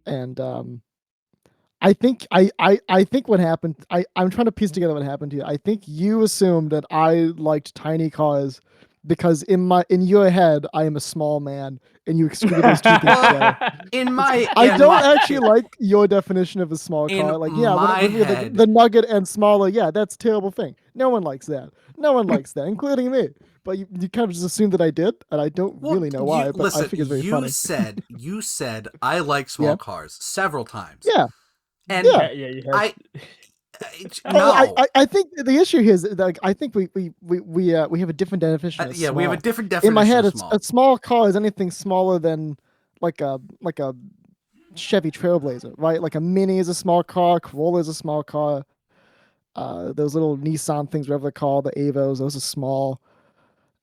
And I think what happened. I'm trying to piece together what happened here. I think you assumed that I liked tiny cars because in your head I am a small man, and you excluded those two things together. I don't actually like your definition of a small car. Like, yeah, the Nugget and smaller. Yeah, that's a terrible thing. No one likes that. No one likes that, including me. But you kind of just assumed that I did, and I don't really know why. But listen, I think it's very funny. You said I like small cars several times. Yeah. And you have. I think the issue here is like I think we have a different definition. Of small. We have a different definition. In my head, of small. a small car is anything smaller than like a Chevy Trailblazer, right? Like a Mini is a small car, Corolla is a small car. Those little Nissan things, whatever they're called, the Avos, those are small,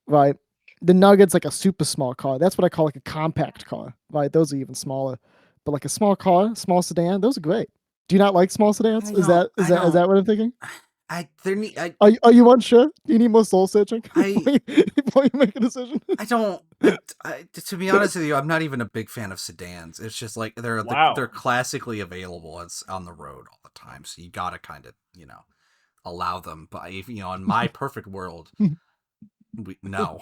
right? The Nugget's like a super small car. That's what I call like a compact car, right? Those are even smaller. But like a small car, small sedan, those are great. Do you not like small sedans? Is that what I'm thinking? Are you unsure? Do you need more soul searching before you make a decision? I don't. To be honest with you, I'm not even a big fan of sedans. It's just like they're classically available. It's on the road all the time, so you gotta kind of allow them. But in my perfect world. No.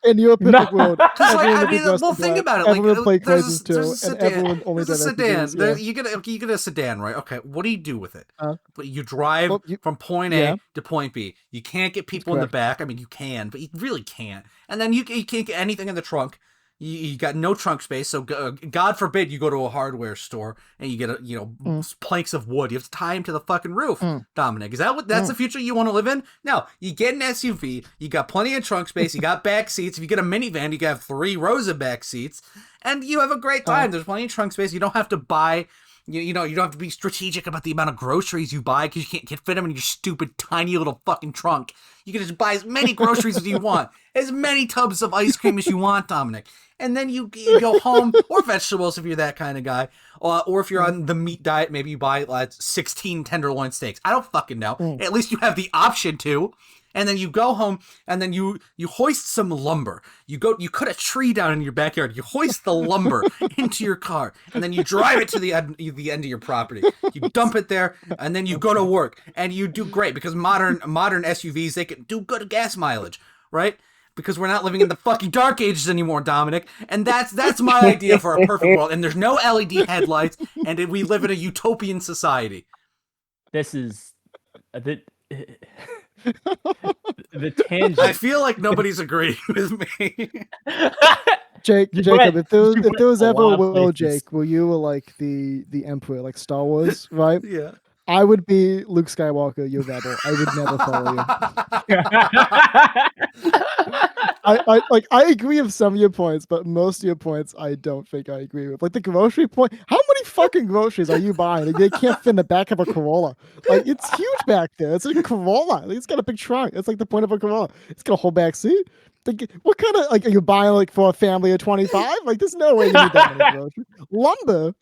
In your perfect world, think about it. Everyone play there's too, a sedan. and everyone only There's a does sedan. SUVs, You get a sedan, right? Okay, what do you do with it? But you drive from point A to point B. You can't get people in the back. I mean, you can, but you really can't. And then you can't get anything in the trunk. You got no trunk space, so God forbid you go to a hardware store and you get planks of wood. You have to tie them to the fucking roof. Dominic, is that's the future you want to live in? No, you get an SUV. You got plenty of trunk space. You got back seats. If you get a minivan, you can have 3 rows of back seats, and you have a great time. There's plenty of trunk space. You don't have to buy You know, you don't have to be strategic about the amount of groceries you buy because you can't fit them in your stupid tiny little fucking trunk. You can just buy as many groceries as you want, as many tubs of ice cream as you want, Dominic. And then you go home, or vegetables if you're that kind of guy. Or if you're on the meat diet, maybe you buy 16 tenderloin steaks. I don't fucking know. At least you have the option to. And then you go home, and then you hoist some lumber. You cut a tree down in your backyard. You hoist the lumber into your car, and then you drive it to the end of your property. You dump it there, and then you go to work, and you do great because modern SUVs, they can do good gas mileage, right? Because we're not living in the fucking dark ages anymore, Dominic. And that's my idea for a perfect world. And there's no LED headlights, and we live in a utopian society. This is a bit. The tangent. I feel like nobody's agreeing with me. Jacob, if there was ever a world, Jake, where you were like the emperor, like Star Wars, right? Yeah. I would be Luke Skywalker, your rebel. I would never follow you. I agree with some of your points, but most of your points I don't think I agree with. Like the grocery point, how many fucking groceries are you buying? Like, they can't fit in the back of a Corolla. Like, it's huge back there. It's a Corolla. Like, it's got a big trunk. That's like the point of a Corolla. It's got a whole back seat. Like, what kind of, like, are you buying like for a family of 25? Like, there's no way you need that many groceries. Lumber?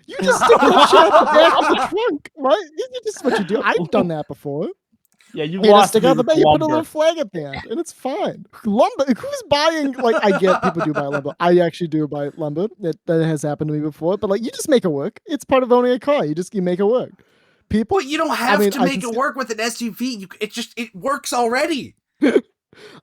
You just stick the chair at the back of the trunk, right? This is what you do. I've done that before. Yeah, you just lost stick out the back, you put a little lumber. flag at the end, and it's fine. Lumber. Who's buying? Like, I get people do buy lumber. I actually do buy lumber. That has happened to me before. But like, you just make it work. It's part of owning a car. You make it work. People. But you don't have to make it work with an SUV. It works already.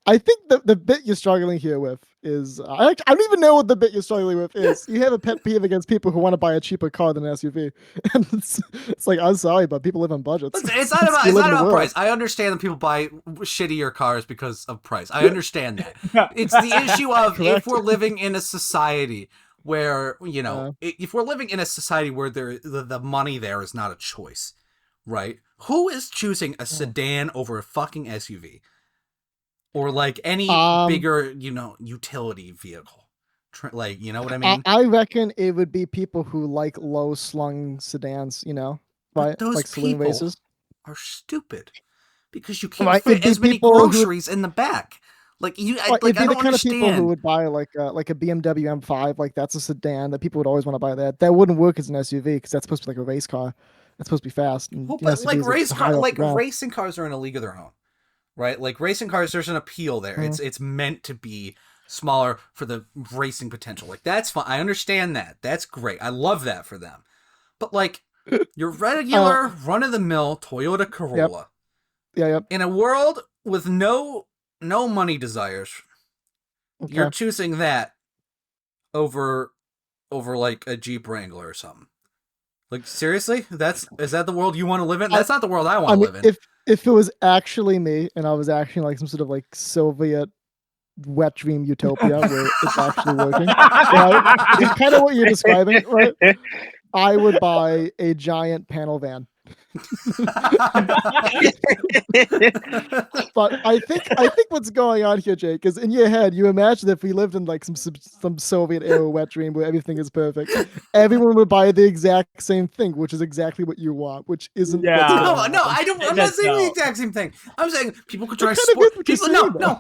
I think the bit you're struggling here with is I don't even know what the bit you're struggling with is. You have a pet peeve against people who want to buy a cheaper car than an SUV, and it's like, I'm sorry, but people live on budgets. It's not about price. I understand that people buy shittier cars because of price. I understand that. It's the issue of if we're living in a society where if we're living in a society where the money there is not a choice, right? Who is choosing a sedan over a fucking SUV? Or like any bigger, utility vehicle. Like, you know what I mean? I reckon it would be people who like low slung sedans, right? Those like saloon races. Are stupid because you can't fit as many groceries in the back. Like you, it'd be I don't the kind understand. of people who would buy like a BMW M5, like that's a sedan that people would always want to buy that. That wouldn't work as an SUV because that's supposed to be like a race car. That's supposed to be fast. And, but like racing cars are in a league of their own. Right, like racing cars, there's an appeal there. It's meant to be smaller for the racing potential. Like that's fine. I understand that. That's great. I love that for them. But like your regular run-of-the-mill Toyota Corolla, in a world with no money desires, you're choosing that over like a Jeep Wrangler or something. Like seriously, is that the world you want to live in? That's not the world I want to live in. If it was actually me and I was actually like some sort of like Soviet wet dream utopia where it's actually working, right? It's kind of what you're describing, right? I would buy a giant panel van. But I think what's going on here, Jake, is in your head you imagine if we lived in like some Soviet era wet dream where everything is perfect, everyone would buy the exact same thing, which is exactly what you want, which isn't. No, I'm not saying the exact same thing. I'm saying people could drive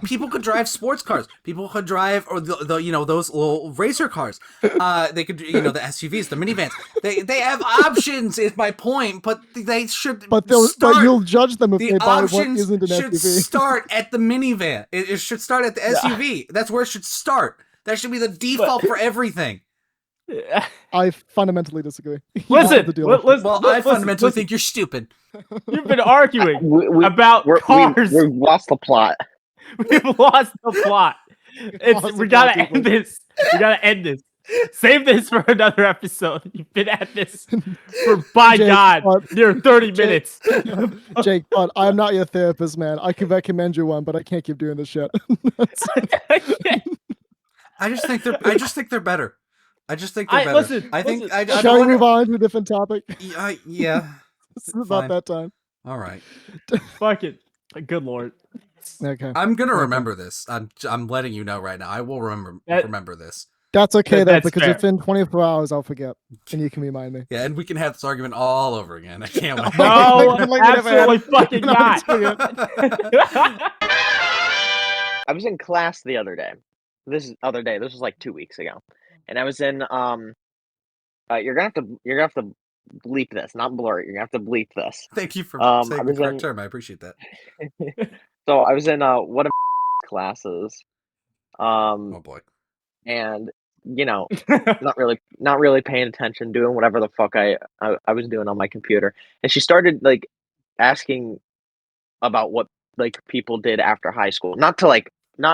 people could drive sports cars. People could drive or those little racer cars. They could the SUVs, the minivans. They have options. Is my point, but they should. But you'll judge them if they buy what isn't an SUV. Should start at the minivan. It should start at the SUV. That's where it should start. That should be the default for everything. I fundamentally disagree. Listen, I fundamentally think you're stupid. You've been arguing about cars. We've lost the plot. We've lost the plot. We gotta end this. We gotta end this. Save this for another episode. You've been at this for, near 30 minutes. Jake, but I'm not your therapist, man. I can recommend you one, but I can't keep doing this shit. I just think they're better. I just think they're better. Listen, shall we move on to a different topic? Yeah. This is about that time. All right. Fuck it. Good Lord. Okay. I'm gonna remember this. I'm letting you know right now. I will remember this. That's okay though, That's because fair. within 24 hours I'll forget, and you can remind me. Yeah, and we can have this argument all over again. I can't wait. No, Like we never had absolutely it. fucking No, not. I was in class the other day. This was like 2 weeks ago, and I was in you're gonna have to bleep this, not blur it. You're gonna have to bleep this. Thank you for I saying the was correct in term. I appreciate that. so I was in one of classes, Oh boy. and you know, not really paying attention, doing whatever the fuck I was doing on my computer, and she started like asking about what like people did after high school. Not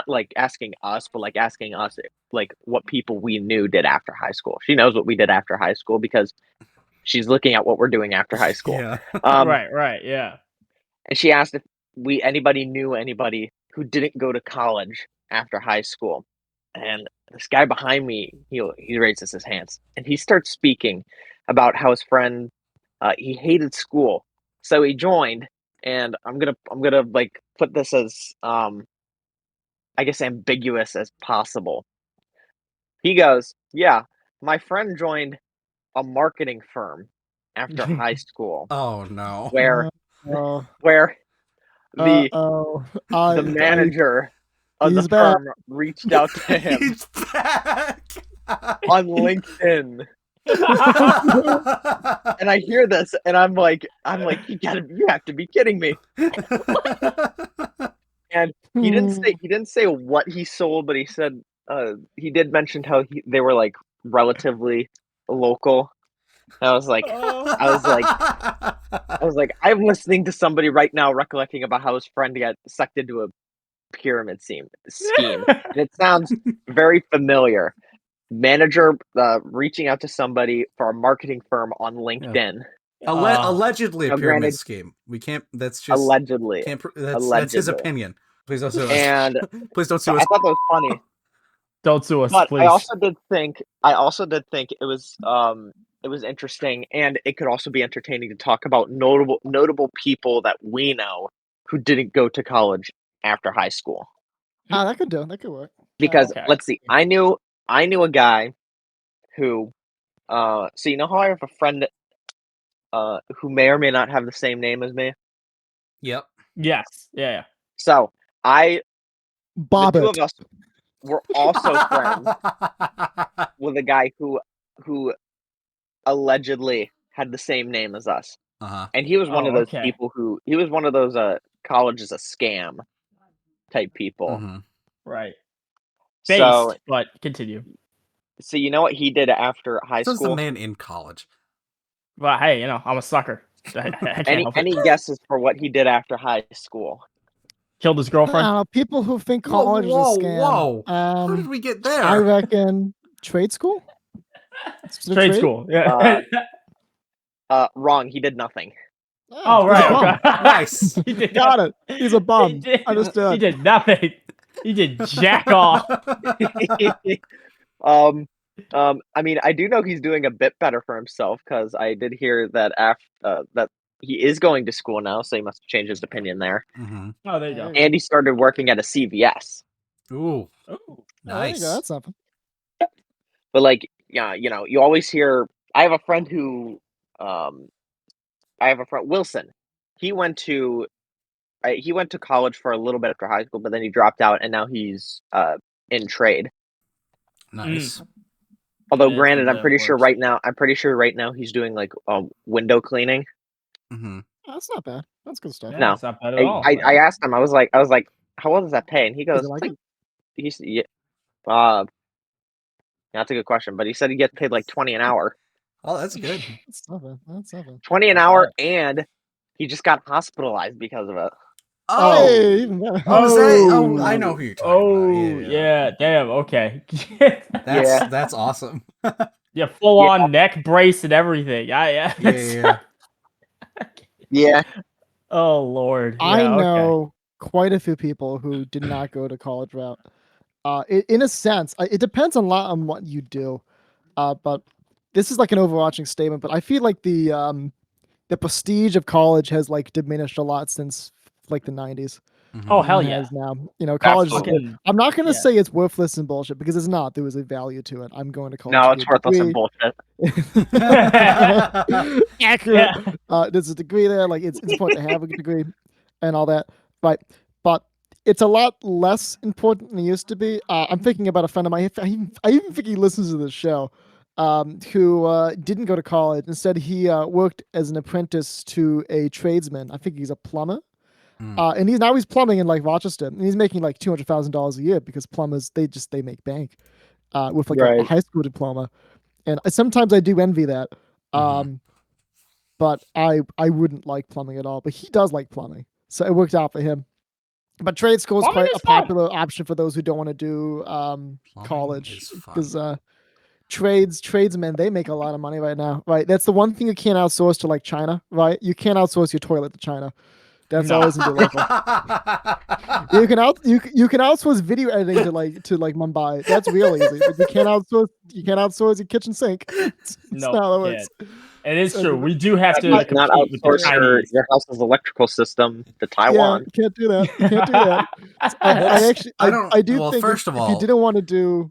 like asking us, but like asking us like what people we knew did after high school. She knows what we did after high school because she's looking at what we're doing after high school. Yeah. right, yeah. And she asked if anybody knew anybody who didn't go to college after high school. And this guy behind me, he raises his hands and he starts speaking about how his friend he hated school, so he joined. And I'm gonna like put this as I guess ambiguous as possible. He goes, "Yeah, my friend joined a marketing firm after high school, Oh no. where Uh, where the oh, the manager of the he's back. firm reached out to him He's back. on LinkedIn." And I hear this, and I'm like, you have to be kidding me. And he didn't say what he sold, but he said he did mention how they were like relatively local. And I was like, I'm listening to somebody right now recollecting about how his friend got sucked into a pyramid scheme, and it sounds very familiar. Manager reaching out to somebody for a marketing firm on LinkedIn. Allegedly a Now, pyramid granted, scheme. We can't. That's just allegedly. That's his opinion. Please don't sue us. And Please don't so sue I us. thought that was funny. Don't sue us, But please. I also did think it was interesting, and it could also be entertaining to talk about notable people that we know who didn't go to college after high school. That could work. Because Okay. let's see, I knew a guy who so you know how I have a friend who may or may not have the same name as me? Yep. Yes. Yeah. So the Bob two it. of us were also friends with a guy who allegedly had the same name as us. Uh-huh. And he was one of those okay. people he was one of those college is a scam type people. Mm-hmm. Right. So Based, but continue. you know what he did after high So is the school? man in college. But hey, I'm a sucker. I can't help it. Any guesses for what he did after high school? Killed his girlfriend. People who think college is a scam. How did we get there? I reckon trade school. Trade school. Yeah. Wrong. He did nothing. Oh, he's a right. bum. Okay. Nice. He did Got it. He's a bum. Understood. He did nothing. He did jack off. I mean, I do know he's doing a bit better for himself because I did hear that that he is going to school now, so he must have changed his opinion there. Mm-hmm. Oh, there you go. And he started working at a CVS. Ooh, Ooh. nice. There you go. That's something. But like, yeah, you always hear. I have a friend who, Wilson. He went to college for a little bit after high school, but then he dropped out, and now he's in trade. Nice. Although, Yeah, granted, that I'm pretty sure works. right now he's doing like window cleaning. Mm-hmm. That's not bad. That's good stuff. Yeah, No, that's not bad at all. I asked him. I was like, how well does that pay? And he goes, Does he like it? he's yeah, that's a good question. But he said he gets paid like 20 an hour. Oh, that's good. That's not bad. That's not bad. 20 an That's hour, right. and he just got hospitalized because of it. Oh, Hey, even better. is that? Oh, I know who you're talking Oh, about. yeah. Damn. Okay. That's awesome. Yeah, full on neck brace and everything. Yeah. Yeah. Yeah. Oh Lord. I Yeah, okay. know quite a few people who did not go to college route. In a sense, it depends a lot on what you do. But this is like an overarching statement. But I feel like the prestige of college has like diminished a lot since like the 90s. Oh, hell everyone yeah. has now. You know, college. Is, Absolutely. Fucking I'm not gonna yeah. say it's worthless and bullshit because it's not. There was a value to it. I'm going to college. No, to it's get a worthless and degree. bullshit. Accurate. Yeah. There's a degree there. Like it's important to have a degree and all that. But it's a lot less important than it used to be. I'm thinking about a friend of mine. I even think he listens to this show. Who didn't go to college. Instead, he worked as an apprentice to a tradesman. I think he's a plumber. And he's plumbing in like Rochester, and he's making like $200,000 a year because plumbers they make bank with like a Right. high school diploma. And sometimes I do envy that. But I wouldn't like plumbing at all. But he does like plumbing, so it worked out for him. But trade school is Plumbing quite is a fun. popular option for those who don't want to do college is fun. because tradesmen they make a lot of money right now. Right, that's the one thing you can't outsource to like China. Right, you can't outsource your toilet to China. That's No. always interlocal. You can outsource video editing to like Mumbai. That's real easy. But you can't outsource your kitchen sink. It's No, not how it yeah. works. It is So true. We do have to Not compete with the outsource Chinese. your house's electrical system to Yeah, Taiwan. you can't do that. You can't do that. I actually I do well, think first of if you all, didn't want to do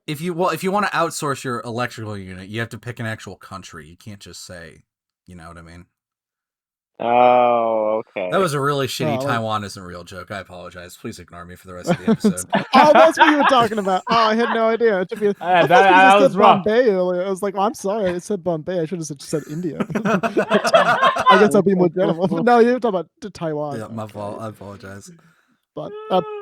if you want to outsource your electrical unit, you have to pick an actual country. You can't just say, you know what I mean? Oh, okay. That was a really shitty like- Taiwan isn't real joke. I apologize. Please ignore me for the rest of the episode. Oh, that's what you were talking about. Oh, I had no idea. It should be, I thought that you was said rough. Bombay earlier. I was like, oh, I'm sorry. I said Bombay. I should have said India. I guess I'll be more general. But no, you're talking about Taiwan. Yeah, my Okay. fault. I apologize. But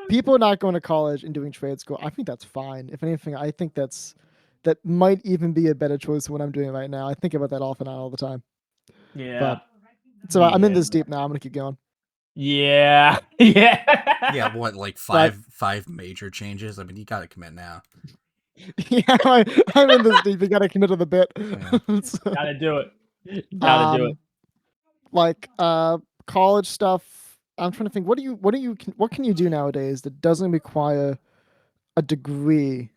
people not going to college and doing trade school, I think that's fine. If anything, I think that might even be a better choice than what I'm doing right now. I think about that off and on all the time. Yeah. But so I'm in Yeah. this deep now. I'm gonna keep going. Yeah. Yeah. Yeah, what, like five major changes? I mean, you gotta commit now. Yeah, I'm in this deep. You gotta commit to the bit. Yeah. So, Gotta do it. Gotta do it. Like college stuff. I'm trying to think. What can you do nowadays that doesn't require a degree?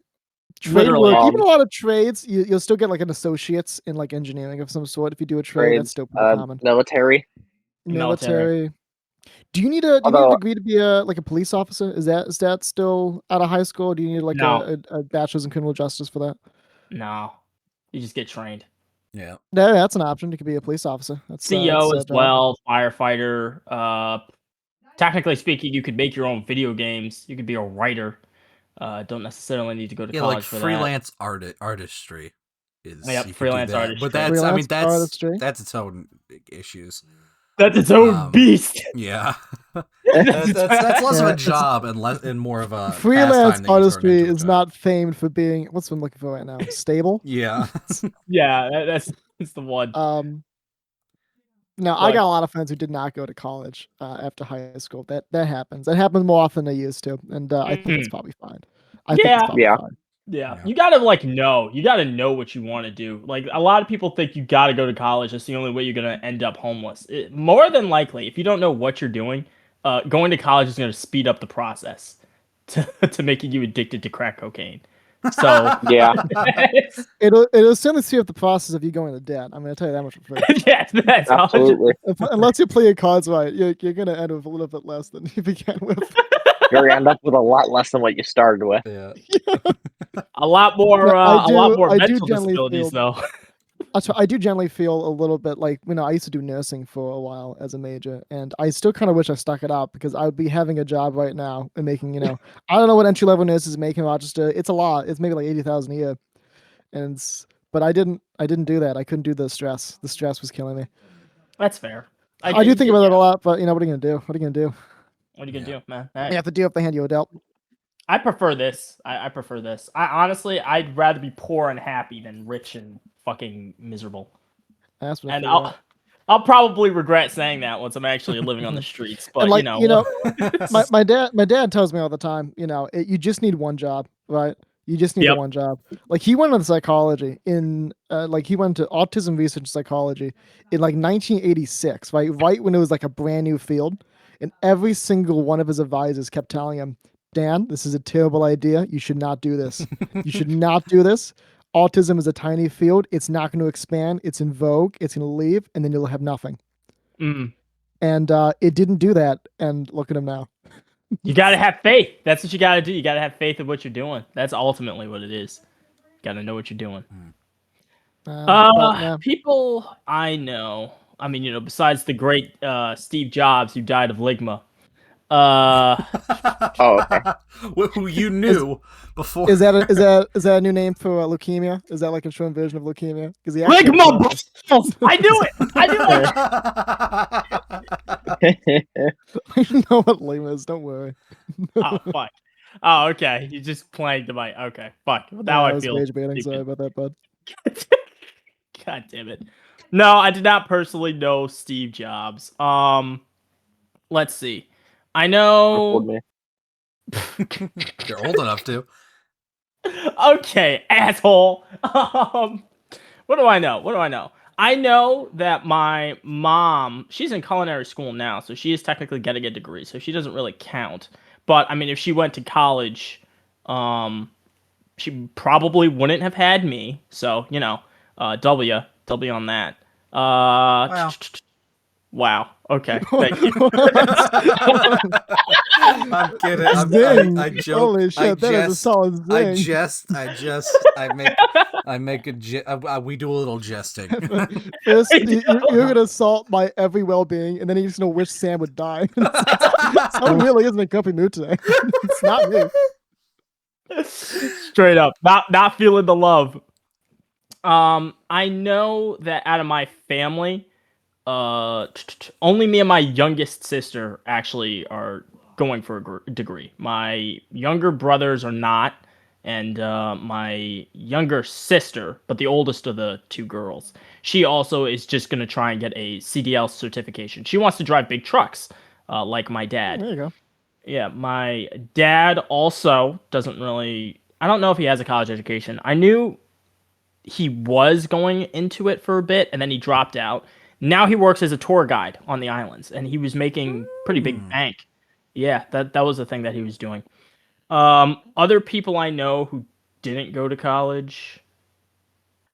Trade Literally. work, even a lot of trades, you'll still get like an associate's in like engineering of some sort if you do a trade. That's Trades, still pretty common. military. Military. Do you need a Although- degree to be a police officer? Is that still out of high school? Do you need like No. a bachelor's in criminal justice for that? No. You just get trained. Yeah. Yeah, that's an option. You could be a police officer. That's CEO that's as job. well, firefighter. Technically speaking, you could make your own video games. You could be a writer. Don't necessarily need to go to Yeah, college like for freelance artistry is Yep, you could do freelance that. artistry. But that's Freelance artistry? that's its own issues. that. That's its own beast. Yeah. that's less of Yeah, a it's- job and more of a Freelance pastime that you turn artistry into a is job. not famed for being what's one I'm looking for right now. Stable. Yeah. Yeah, that's the one. No, I got a lot of friends who did not go to college after high school. That happens. That happens more often than it used to, and I think it's probably fine. I think it's probably Yeah. fine. Yeah, Yeah. you gotta you gotta know what you want to do. Like a lot of people think you gotta go to college. That's the only way you're gonna end up homeless. More than likely, if you don't know what you're doing, going to college is gonna speed up the process to making you addicted to crack cocaine. So Yeah. It'll certainly speed up the process of you going to debt. I'm gonna tell you that much for free. yes, that's Absolutely. Unless you play your cards right, you're gonna end with a little bit less than you began with. You're gonna end up with a lot less than what you started with. Yeah. a lot more. I A lot do- more I do mental generally disabilities, feel- though. So I do generally feel a little bit like, I used to do nursing for a while as a major, and I still kind of wish I stuck it out because I would be having a job right now and making, I don't know what entry level nurses make in Rochester. It's a lot. It's maybe like 80,000 a year, but I didn't do that. I couldn't do the stress. The stress was killing me. That's fair. I do think about that a lot, but what are you gonna do? What are you gonna do? What are you gonna do, man? You have to deal if they hand you a dealt. I prefer this. I prefer this. I honestly, I'd rather be poor and happy than rich and fucking miserable. That's what I And figured out. I'll probably regret saying that once I'm actually living on the streets. But And my dad tells me all the time, you just need one job, right? You just need Yep. the one job. Like he went into psychology he went to autism research psychology in like 1986, right? Right when it was like a brand new field. And every single one of his advisors kept telling him, Dan, this is a terrible idea. You should not do this. You should not do this. Autism is a tiny field. It's not going to expand. It's in vogue. It's going to leave, and then you'll have nothing. Mm. and it didn't do that. And look at him now. You gotta have faith. That's what you gotta do. You gotta have faith in what you're doing. That's ultimately what it is. Gotta know what you're doing. But, nah. People I know. I mean, besides the great Steve Jobs, who died of ligma. Oh, okay. Who you knew before? Is that a new name for leukemia? Is that like a short version of leukemia? Because he Ligma balls! I knew it. I knew it. I know what ligma is. Don't worry. Oh fuck. Oh okay. You just playing the mic. Okay. Fuck. Well, now I I was feel. rage baiting. Sorry stupid. about that, bud. God damn it. No, I did not personally know Steve Jobs. Let's see. I know. You're old enough to. Okay, asshole. What do I know? I know that my mom, she's in culinary school now, so she is technically getting a degree, so she doesn't really count. But I mean, if she went to college, she probably wouldn't have had me. So, W on that. Wow. Wow. Okay. Thank you. I'm kidding. Zing. I joke. Holy shit, that is a solid zing. I make we do a little jesting. First, you're gonna assault my every well-being, and then you're just gonna wish Sam would die. Someone really isn't in a grumpy mood today. It's not me. Straight up, not feeling the love. I know that out of my family, only me and my youngest sister actually are going for a degree. My younger brothers are not, and my younger sister, but the oldest of the two girls, she also is just gonna try and get a CDL certification. She wants to drive big trucks, like my dad. There you go. Yeah, my dad also doesn't really. I don't know if he has a college education. I knew he was going into it for a bit, and then he dropped out. Now he works as a tour guide on the islands, and he was making pretty big bank. Yeah, that was the thing that he was doing. Other people I know who didn't go to college.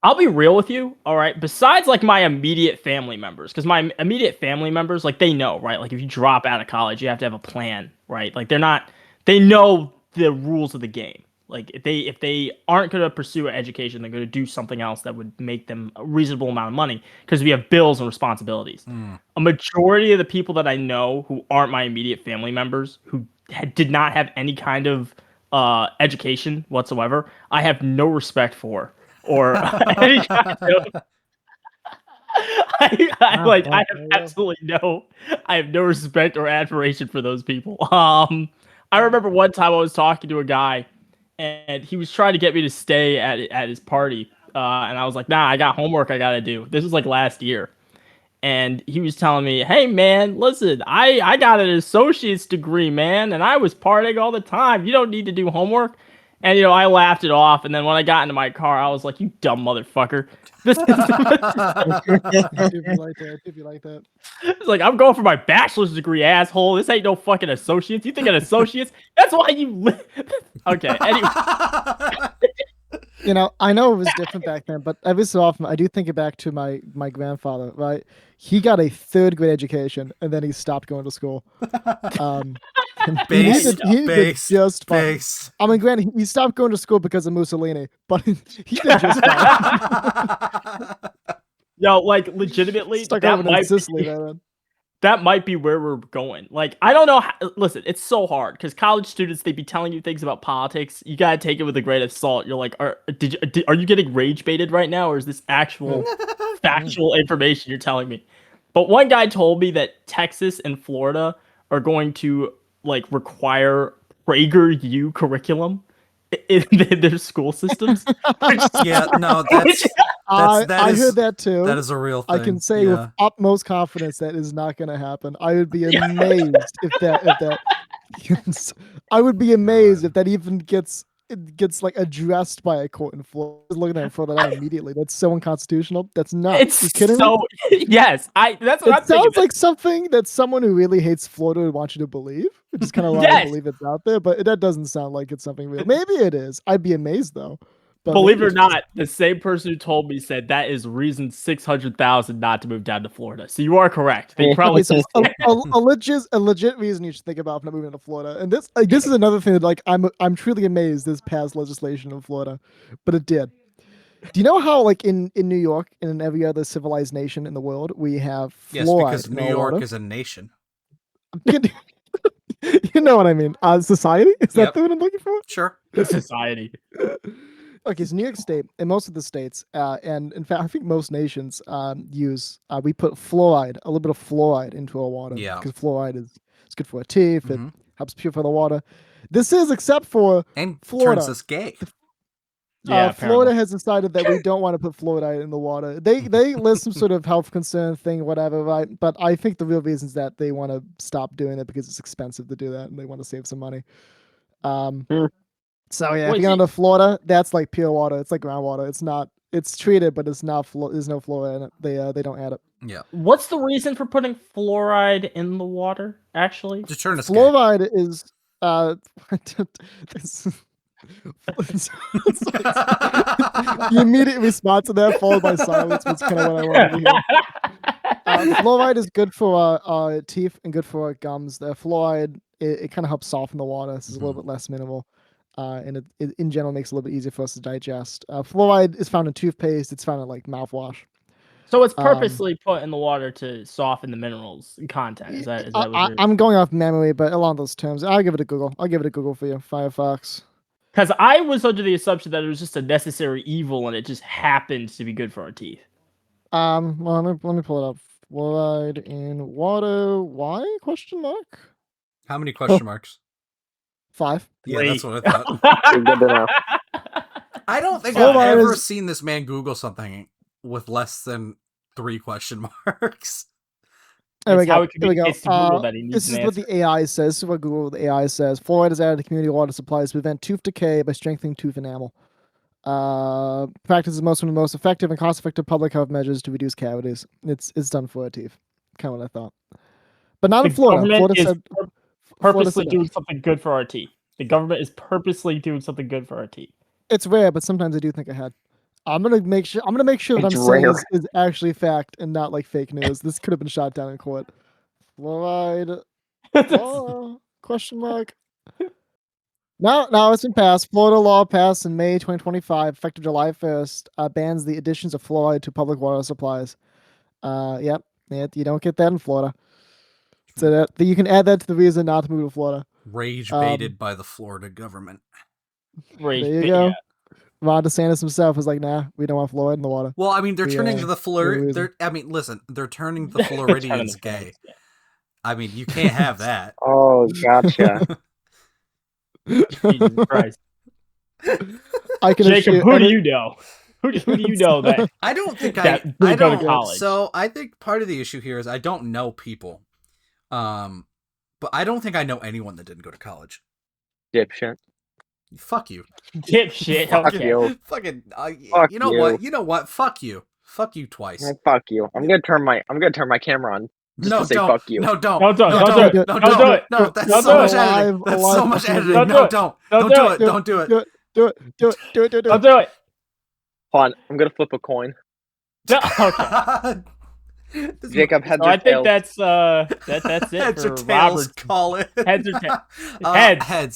I'll be real with you, all right? Besides, like, my immediate family members, because my immediate family members, like, they know, right? Like, if you drop out of college, you have to have a plan, right? Like, they know the rules of the game. Like, if they aren't going to pursue an education, they're going to do something else that would make them a reasonable amount of money, because we have bills and responsibilities. A majority of the people that I know who aren't my immediate family members, who did not have any kind of education whatsoever, I have no respect for. Or any kind of, I have no respect or admiration for those people. I remember one time I was talking to a guy, and he was trying to get me to stay at his party, and I was like, nah, I got homework I gotta do. This was like last year, and he was telling me, hey man, listen, I got an associate's degree, man, and I was partying all the time. You don't need to do homework. And, I laughed it off. And then when I got into my car, I was like, you dumb motherfucker. This is If you like that. It's like, I'm going for my bachelor's degree, asshole. This ain't no fucking associates. You think an associate's? That's why you Okay, anyway. I know it was different back then, but every so often I do think it back to my grandfather, right? He got a 3rd grade education, and then he stopped going to school. He did just fine. I mean, granted, he stopped going to school because of Mussolini, but he did just fine. Yo, like, legitimately, that might be where we're going. Like, I don't know. Listen, it's so hard because college students, they be telling you things about politics. You gotta take it with a grain of salt. You're like, are you getting rage baited right now, or is this actual factual information you're telling me? But one guy told me that Texas and Florida are going to like require PragerU curriculum in their school systems. Yeah, no, I heard that too. That is a real thing. I can say with utmost confidence that is not going to happen. I would be amazed if that I would be amazed if that even gets like addressed by a court in Florida. Looking at it for that immediately. That's so unconstitutional. That's not. It's you kidding me? Yes, that's what it sounds like something that someone who really hates Florida would want you to believe. It just kind of believe it's out there, but that doesn't sound like it's something real. Maybe it is. I'd be amazed though. But Believe it maybe or it doesn't. not, the same person who told me said that is reason 600,000 not to move down to Florida. So you are correct. They Yeah. probably Okay, so a legit reason you should think about not moving to Florida, and this is another thing that like I'm truly amazed this passed legislation in Florida, but it did. Do you know how like in New York and in every other civilized nation in the world we have Yes, fluoride because in New our York water? is a nation. You know what I mean? Society is Yep. that the word I'm looking for? Sure. society. Okay, so New York State and most of the states, and in fact, I think most nations use we put fluoride, a little bit of fluoride into our water. Yeah. Because fluoride is it's good for our teeth. It Mhm. helps purify the water. This is except for And Florida. turns us gay. Yeah, Florida has decided that we don't want to put fluoride in the water. They list some sort of health concern thing, whatever, right? But I think the real reason is that they want to stop doing it because it's expensive to do that, and they want to save some money. Hmm. So yeah, Wait, if you go so- into Florida, that's like pure water. It's like groundwater. It's not. It's treated, but it's not. There's no fluoride in it. They don't add it. Yeah. What's the reason for putting fluoride in the water? Actually, To turn us gay. Fluoride is this- the immediate response to that, followed by silence, was kind of what I wanted to hear. Fluoride is good for our teeth and good for our gums. The fluoride it kind of helps soften the water. So it's a little bit less minimal, and it in general makes it a little bit easier for us to digest. Fluoride is found in toothpaste. It's found in like mouthwash. so it's purposely put in the water to soften the minerals content. Is that what you're? I'm going off memory, but along those terms, I'll give it a Google. I'll give it a Google for you. Firefox. Because I was under the assumption that it was just a necessary evil and it just happens to be good for our teeth. Well, let me pull it up. Fluoride in water. Why? Question mark. How many question marks? 5. Yeah, that's what I thought. Good to know. I don't think Fluoride I've ever is- seen this man Google something with less than 3 question marks. There we It's how go. he Here we go. communicates to Google that he needs This an is what answer. the AI says. This is what Google the AI says. Fluoride is added to community water supplies to prevent tooth decay by strengthening tooth enamel. Practice is one of the most effective and cost-effective public health measures to reduce cavities. It's done for our teeth. Kind of what I thought. But not The in Florida. government Florida is said purposely said no. doing something good for our teeth. The government is purposely doing something good for our teeth. It's rare, but sometimes I do think ahead. I'm gonna make sure that It's I'm saying rare. is actually fact and not like fake news. This could have been shot down in court. Fluoride law? Question mark. No, it's been passed. Florida law passed in May 2025, effective July 1st, bans the additions of fluoride to public water supplies. Yep, you don't get that in Florida. So that you can add that to the reason not to move to Florida. Rage baited by the Florida government. Rage There you bait, go. yeah. Ron DeSantis himself was like, "Nah, we don't want fluoride in the water." Well, I mean, they're Yeah, turning the reason. listen, they're turning the They're turning Floridians the gay. fans, yeah. I mean, you can't have that. Oh, gotcha. Jesus Christ. I can Jacob, assure- who and do it- you know? Who do you know that I don't think that I didn't go to don't. college? So I think part of the issue here is I don't know people, but I don't think I know anyone that didn't go to college. Dipshit. Fuck you. Dipshit. Fuck Okay. you. Fucking. Fuck you know you. what? You know what? Fuck you. Fuck you twice. Oh, fuck you. I'm gonna turn my camera on just No, to say don't. fuck you. No, don't. Don't do it. No, Don't do it. No, Don't do it. No, that's Don't so do much it. editing. That's so much editing. Don't do No, it. don't. Don't Don't do do it. it. Don't do it. Do it. Don't do it. Hold on, I'm gonna flip a coin. No, okay. Jacob, heads So or I think tails? that's it Heads for or tails, Robert. call it. Heads or tails?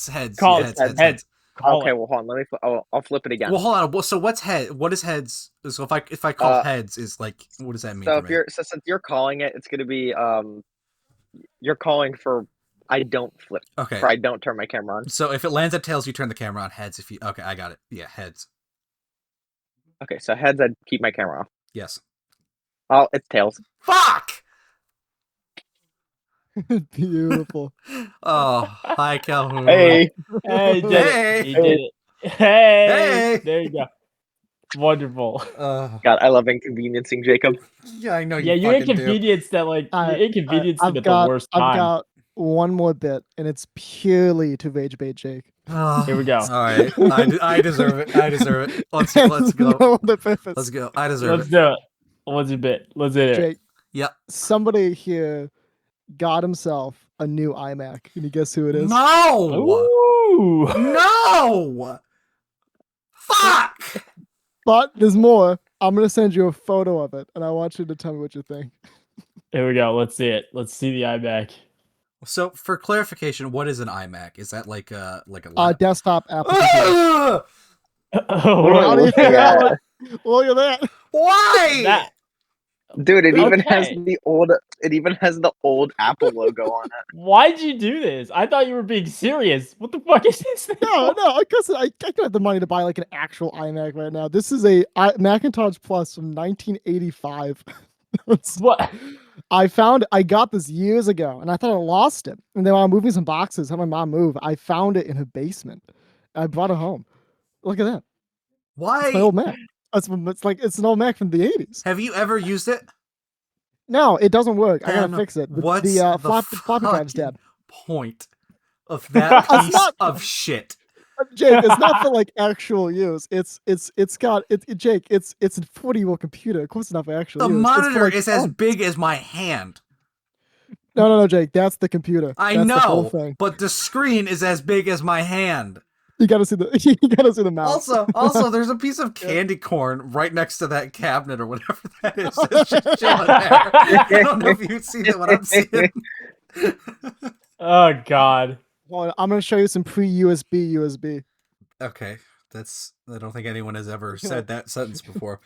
Heads. Call Yeah, it. heads. Call Okay, it. well, hold on. Let me. I'll flip it again. Well, hold on. So what's head? What is heads? So if I call heads is like, what does that mean? So for if me? you're since you're calling it, it's gonna be you're calling for I don't flip. Okay. For I don't turn my camera on. So if it lands at tails, you turn the camera on. Heads, if you okay, I got it. Yeah, heads. Okay, so heads, I'd keep my camera off. Yes. Oh, it's tails. Fuck. Beautiful. Oh, hi Calhoun. Hey, Hey, he did Hey. it. He did it. Hey. Hey. There you go. Wonderful. God, I love inconveniencing Jacob. Yeah, I know you. Yeah, you fucking do. inconvenienced that like you inconvenienced him at the worst I've time. got one more bit, and it's purely to rage bait Jake. Oh, Here we go. All right, I deserve it. I deserve it. Let's go. No other purpose. Let's go. I deserve Let's it. do it. What's your bit? Let's hit it. Jake, Yep. somebody here got himself a new iMac. Can you guess who it is? No. Ooh. No. Fuck. But there's more. I'm gonna send you a photo of it, and I want you to tell me what you think. Here we go. Let's see it. Let's see the iMac. So, for clarification, what is an iMac? Is that like a laptop? Desktop Apple computer. Ah! Oh, What How do you looking think that at? look? Look at that. Why? that. Dude, it even has Okay. the old. It even has the old Apple logo on it. Why'd you do this? I thought you were being serious. What the fuck is this thing? No, because I don't have the money to buy like an actual iMac right now. This is a Macintosh Plus from 1985. What? I got this years ago, and I thought I lost it. And then while I'm moving some boxes, had my mom move, I found it in her basement. I brought it home. Look at that. It's my Why? old Mac. It's an old Mac from the 80s. Have you ever used it? No, it doesn't work. I gotta Then fix it. What's The the floppy drive's fucking dead. point of that It's piece not- of shit? Jake, it's not for like actual use. It's a 40-year-old computer. Of course, it's not for actual The use. It's for, monitor like, is as fun. big as my hand. No, Jake. That's the computer. I That's the whole know, thing. but the screen is as big as my hand. You gotta see the you gotta see the mouse. Also, there's a piece of candy corn right next to that cabinet or whatever that is. It's just chilling there. I don't know if you see that what I'm seeing. Oh God. Hold on, I'm gonna show you some pre-USB. Okay, I don't think anyone has ever said that sentence before.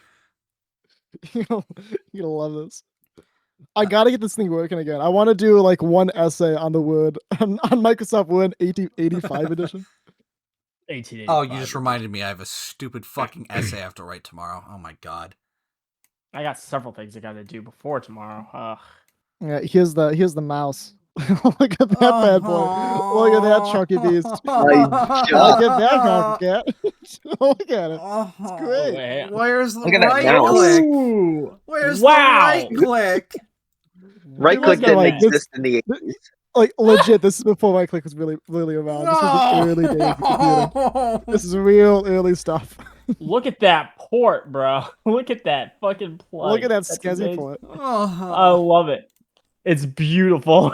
You're gonna love this. I gotta get this thing working again. I want to do like one essay on the Word on Microsoft Word 1885 edition. 1885. Oh, you just reminded me I have a stupid fucking essay I have to write tomorrow. Oh my god. I got several things I gotta do before tomorrow. Ugh. Yeah, here's the mouse. Look at that bad boy. Look at that chunky beast. Look at that copycat. Look at it. It's great. Wait. Where's the Look at that right mouse. click? Ooh. Where's Wow. the right click? Right You click guys got, didn't like, this- exist in the 80s. Like legit, this is before my click was really around. This was the early days of computing. No. This is real early stuff. Look at that port, bro. Look at that fucking plug. Look at that That's scuzzy amazing. port. I love it. It's beautiful.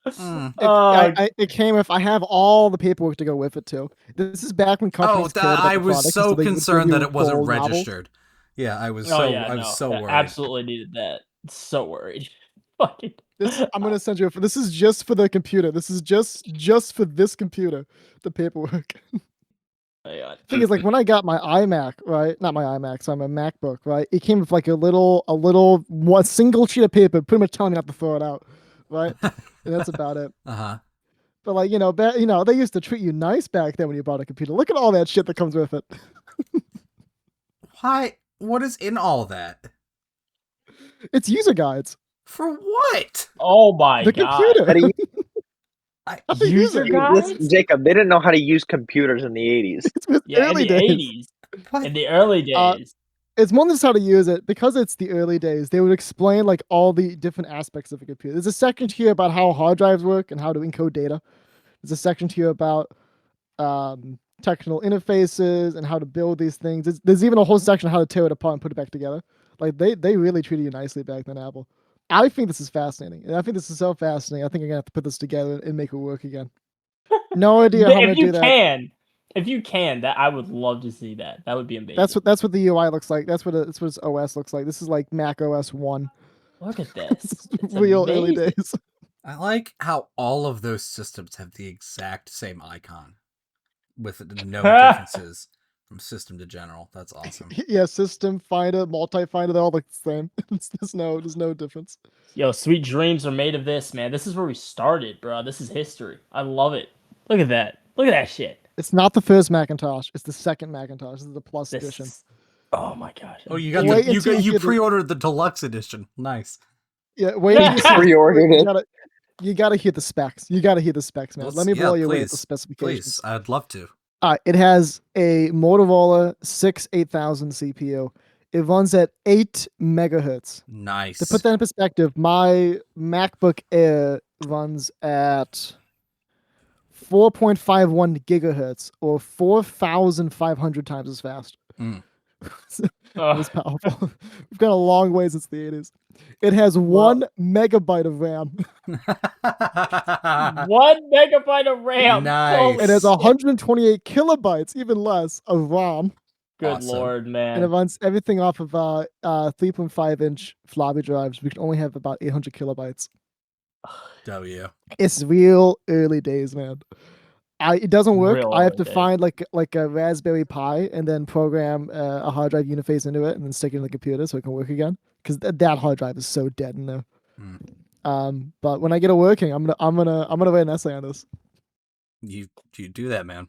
It came with. I have all the paperwork to go with it too. This is back when companies cared about I the was product, so they would give concerned you that it wasn't full novels. registered. Yeah, I was Oh so yeah, I was no, so I worried. absolutely needed that. So worried. Fucking. I'm gonna send you. This is just for the computer. This is just for this computer. The paperwork. Oh, God. Thing is, like when I got my iMac, right? Not my iMac, so I'm a MacBook, right? It came with like a one single sheet of paper, pretty much telling me not to throw it out, right? And that's about it. Uh-huh. But like they used to treat you nice back then when you bought a computer. Look at all that shit that comes with it. Why? What is in all that? It's user guides. For what? Oh my The God. computer. How do you, How to use User it. Dude, guides? listen, Jacob, they didn't know how to use computers in the 80s. It's with Yeah, early in the days. 80s. What? In the early days. It's more than just how to use it because it's the early days. They would explain like all the different aspects of a computer. There's a section here about how hard drives work and how to encode data. There's a section here about technical interfaces and how to build these things. There's even a whole section on how to tear it apart and put it back together. Like they really treated you nicely back then, Apple. I think this is fascinating, and I think this is so fascinating. I think I'm gonna have to put this together and make it work again. No idea how I'm gonna If do you that. if you can, that I would love to see that. That would be amazing. That's what the UI looks like. That's what its OS looks like. This is like Mac OS 1. Look at this. It's Real early amazing. days. I like how all of those systems have the exact same icon with no differences from system to general. That's awesome. Yeah, system finder, multi-finder, they all look the same. There's no difference. Yo, sweet dreams are made of this, man. This is where we started, bro. This is history. I love it. Look at that. Look at that shit. It's not the first Macintosh. It's the second Macintosh. This is the Plus This edition. is- Oh my gosh. Oh, you got Wait the, until you you get the- pre-ordered the deluxe edition. Nice. Yeah, wait. Until you see- Pre-ordered it. You gotta hear the specs. You gotta hear the specs, man. Let me blow you away with the specifications. Please, I'd love to. It has a Motorola 8000 CPU. It runs at 8 megahertz. Nice. To put that in perspective, my MacBook Air runs at 4.51 gigahertz or 4,500 times as fast. Mm. It was powerful. We've got a long way since the 80s. It has 1 megabyte of RAM. 1 megabyte of RAM. Nice. It has 128 kilobytes, even less, of ROM. Good Awesome. lord, And man. it runs everything off of 3.5-inch floppy drives. We can only have about 800 kilobytes. W. It's real early days, man. It doesn't work. Real I have early to days. find like a Raspberry Pi and then program a hard drive interface into it and then stick it in the computer so it can work again. Because that hard drive is so dead in there. But when I get it working, I'm gonna write an essay on this. You do that, man.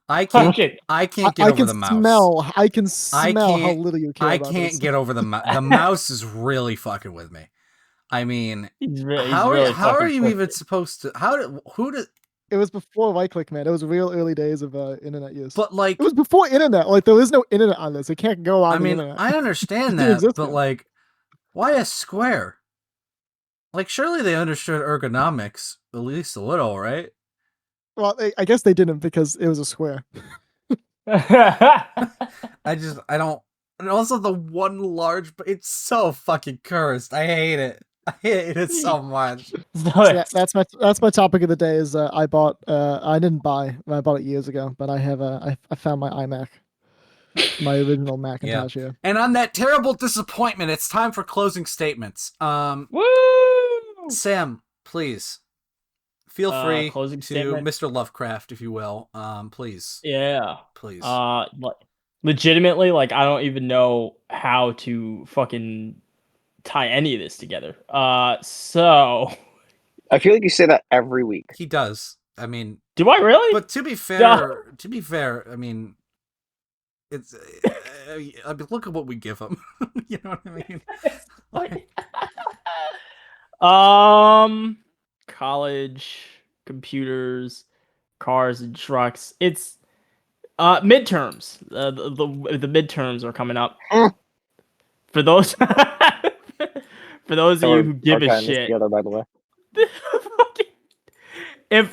I can't get I over can the mouse. I can smell how little you care I about can't this. get over the mouse. The mouse is really fucking with me. I mean, He's how really are fucking you twisted. even supposed to? Who did? It was before right click, man. It was real early days of internet use. But like, it was before internet. Like there is no internet on this. It can't go on I the mean, internet. I understand It didn't that, exist but yet. like, why a square? Like, surely they understood ergonomics at least a little, right? Well, I guess they didn't because it was a square. I don't. And also the one large, but it's so fucking cursed. I hate it. I hate it so much. So that's my topic of the day. Is I bought I didn't buy. I bought it years ago, but I have I found my iMac, my original Macintosh here. And on that terrible disappointment, it's time for closing statements. Woo! Sam, please feel free Closing to statement. Mr. Lovecraft, if you will. Please. Yeah. Please. Legitimately, like I don't even know how to fucking tie any of this together. So I feel like you say that every week. He does. I mean, do I really? but to be fair, I mean, it's. I mean, look at what we give him. You know what I mean? College, computers, cars and trucks. It's midterms. The midterms are coming up. For those for those of you who give a shit. Together, by the way. If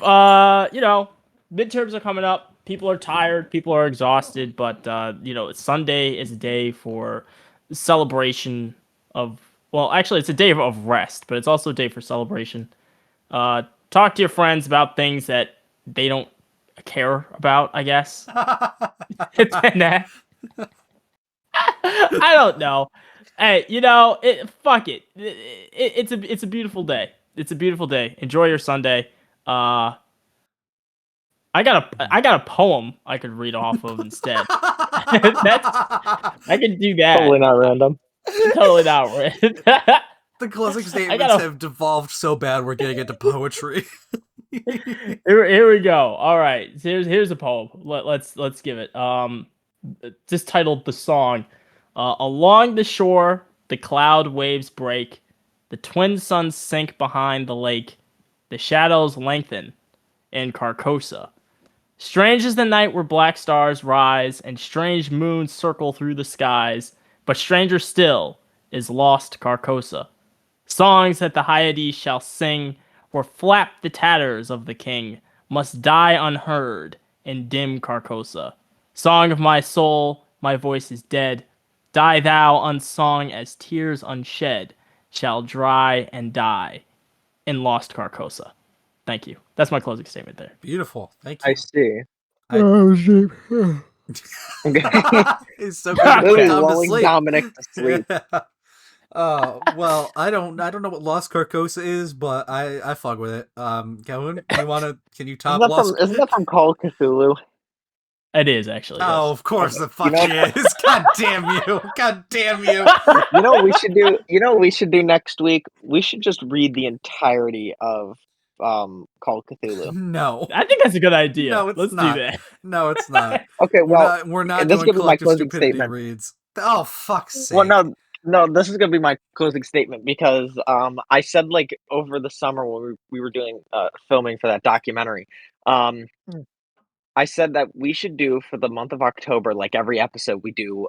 you know, midterms are coming up, people are tired, people are exhausted, but you know, Sunday is a day for celebration of, well, actually it's a day of rest, but it's also a day for celebration. Talk to your friends about things that they don't care about, I guess. I don't know. Hey, you know, fuck it. It's a beautiful day. It's a beautiful day. Enjoy your Sunday. I got a poem I could read off of instead. I could do that. Totally not random. Totally not random. The closing statements have devolved so bad we're getting into poetry. Here we go. All right, so here's a poem. Let's give it. Just titled "The Song." Along the shore, the cloud waves break. The twin suns sink behind the lake. The shadows lengthen in Carcosa. Strange is the night where black stars rise and strange moons circle through the skies. But stranger still is lost Carcosa. Songs that the Hyades shall sing, or flap the tatters of the king, must die unheard in dim Carcosa. Song of my soul, my voice is dead. Die thou unsung as tears unshed shall dry and die in lost Carcosa. Thank you. That's my closing statement there. Beautiful. Thank you. I see. Oh shit. It's so good to put Literally Tom to lulling sleep. Dominic to sleep. Well, I don't know what Lost Carcosa is, but I fuck with it. Calhoun, can you top Lost? Isn't that from Call of Cthulhu? It is actually. Yes. Oh, of course the fuck You know- it is. God damn you. God damn you. You know what we should do? You know what we should do next week? We should just read the entirety of Call of Cthulhu. No. I think that's a good idea. No, it's Let's not. do that. No, it's not. Okay, well, we're not this is doing gonna be my collective closing stupidity statement. reads. Oh, fuck's sake. Well, no, this is gonna be my closing statement because I said like over the summer when we were doing filming for that documentary, I said that we should do for the month of October, like every episode we do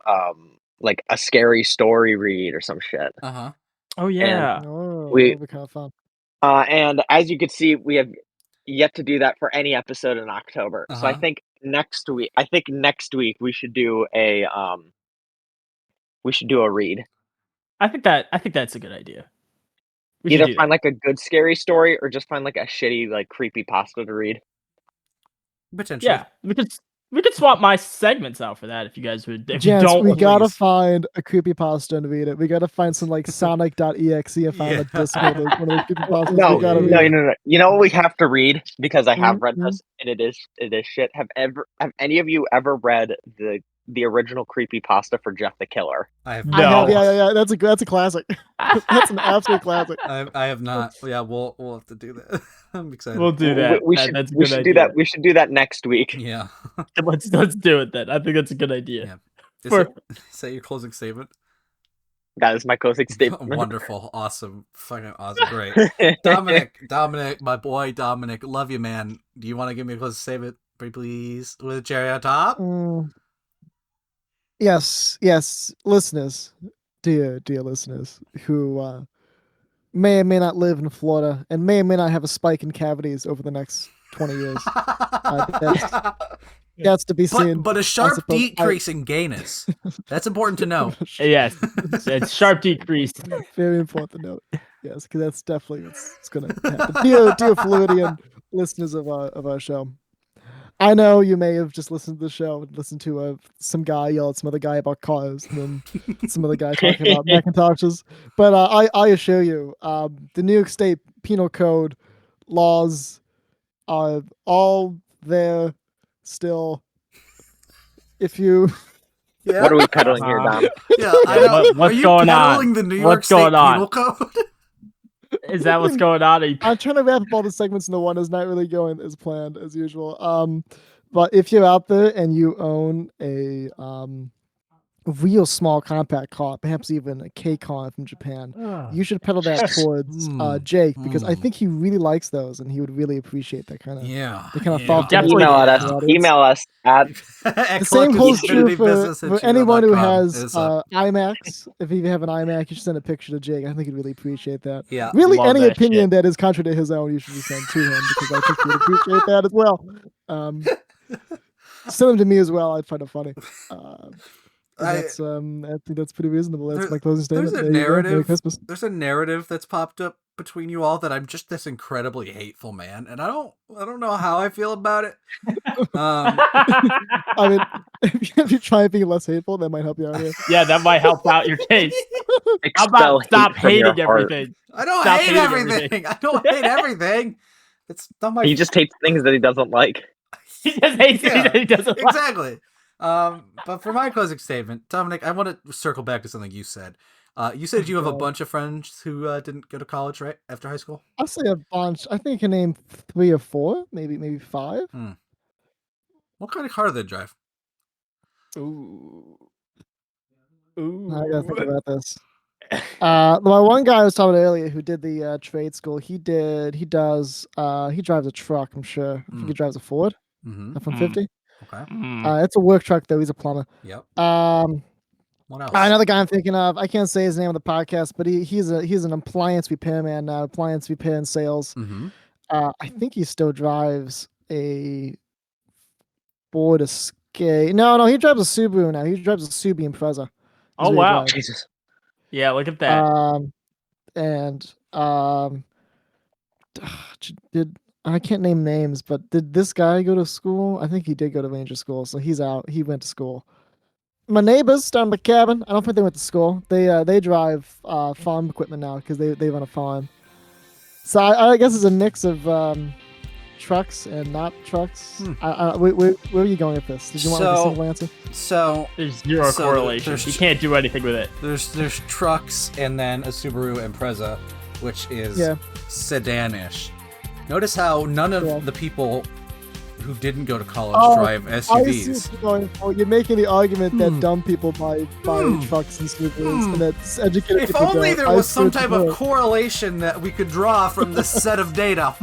like a scary story read or some shit. Uh-huh. Oh yeah. Oh, We- that'd be kind of fun. And as you can see, we have yet to do that for any episode in October. So I Uh-huh. think next week we should do a we should do a read. I think that's a good idea. We should Either do find that. like a good scary story or just find like a shitty like creepy pasta to read. Potentially. Yeah, we could swap my segments out for that if you guys would. If you Gents, don't, we gotta please. find a creepypasta and read it. We gotta find some like Sonic.exe and find a Discord of one of the creepypastas. No, We gotta yeah, read no, it. no, no. You know what we have to read because I have read Mhm. this and it is shit. Have any of you ever read the original creepypasta for Jeff the Killer? I have. I have, No. yeah. That's a classic. That's an absolute classic. I have not. Yeah, we'll have to do that. I'm excited. We'll do that. That's a We good should idea. do that. We should do that next week. Yeah. Let's do it then. I think that's a good idea. Yeah. For- Say your closing statement. That is my closing statement. Wonderful, awesome, fucking awesome, great. Dominic, my boy Dominic, love you, man. Do you want to give me a closing statement, please, with a cherry on top? Yes, listeners, dear listeners, who may or may not live in Florida and may or may not have a spike in cavities over the next 20 years. That's to be seen. But a sharp suppose. decrease in gayness. That's important to know. Yes, it's sharp decrease. Very important to note. Yes, because that's definitely what's going to happen. Dear Floridian listeners of our show, I know you may have just listened to the show and listened to some guy yell at some other guy about cars and then some other guy talking about Macintoshes. But I assure you, the New York State Penal Code laws are all there still. If you... Yeah. What are we peddling here, Dom? Yeah, I know. What's are you going peddling on? the New York What's State going on? Penal Code? Is that what's going on? I'm trying to wrap up all the segments into one. It's not really going as planned as usual. But if you're out there and you own a real small compact car, perhaps even a K-Con from Japan, you should pedal that towards Jake because I think he really likes those and he would really appreciate that kind of thoughtfulness. Definitely Email us at The same holds true for anyone who has IMAX. If you have an iMac, you should send a picture to Jake. I think he'd really appreciate that. Yeah, Really, love any that opinion shit. that is contrary to his own, you should send to him because I think he'd appreciate that as well. Send them to me as well. I'd find it funny. I think that's pretty reasonable. That's my closing statement. There's a There you go. Merry narrative. Christmas. There's a narrative that's popped up between you all that I'm just this incredibly hateful man, and I don't know how I feel about it. I mean, if you try and be less hateful, that might help you out here. Yeah, that might help out your case. How expel about stop hate from your hating heart. everything? I don't Stop hate hating everything. everything. I don't hate everything. It's not my. He just hates things that he doesn't like. He just hates things that he doesn't like. Exactly. But for my closing statement, Dominic, I want to circle back to something you said. You said you have a bunch of friends who didn't go to college, right? After high school? I'll say a bunch. I think I can name 3 or 4, maybe 5. What kind of car did they drive? Ooh. I gotta think about this. My one guy I was talking about earlier who did the trade school, he drives a truck, I'm sure. I think he drives a Ford F-150. Okay. It's a work truck though, he's a plumber. Yep. What else? Another guy I'm thinking of, I can't say his name on the podcast, but he's an appliance repairman now, appliance repair and sales. I think he still drives a Ford Escape. No, he drives a Subaru now. He drives a Subi Impreza. Oh wow! Jesus. Yeah, look at that. Did I can't name names, but did this guy go to school? I think he did go to Ranger School, so he's out. He went to school. My neighbors down the cabin, I don't think they went to school. They drive farm equipment now because they run a farm. So I guess it's a mix of trucks and not trucks. Where are you going with this? Did you want like a single answer? So there's zero correlation. You can't do anything with it. There's trucks and then a Subaru Impreza, which is sedanish. Notice how none of the people who didn't go to college drive SUVs. You're making the argument that dumb people buy trucks and Subarus, and that's educated If people only don't. there was some type of correlation that we could draw from this set of data.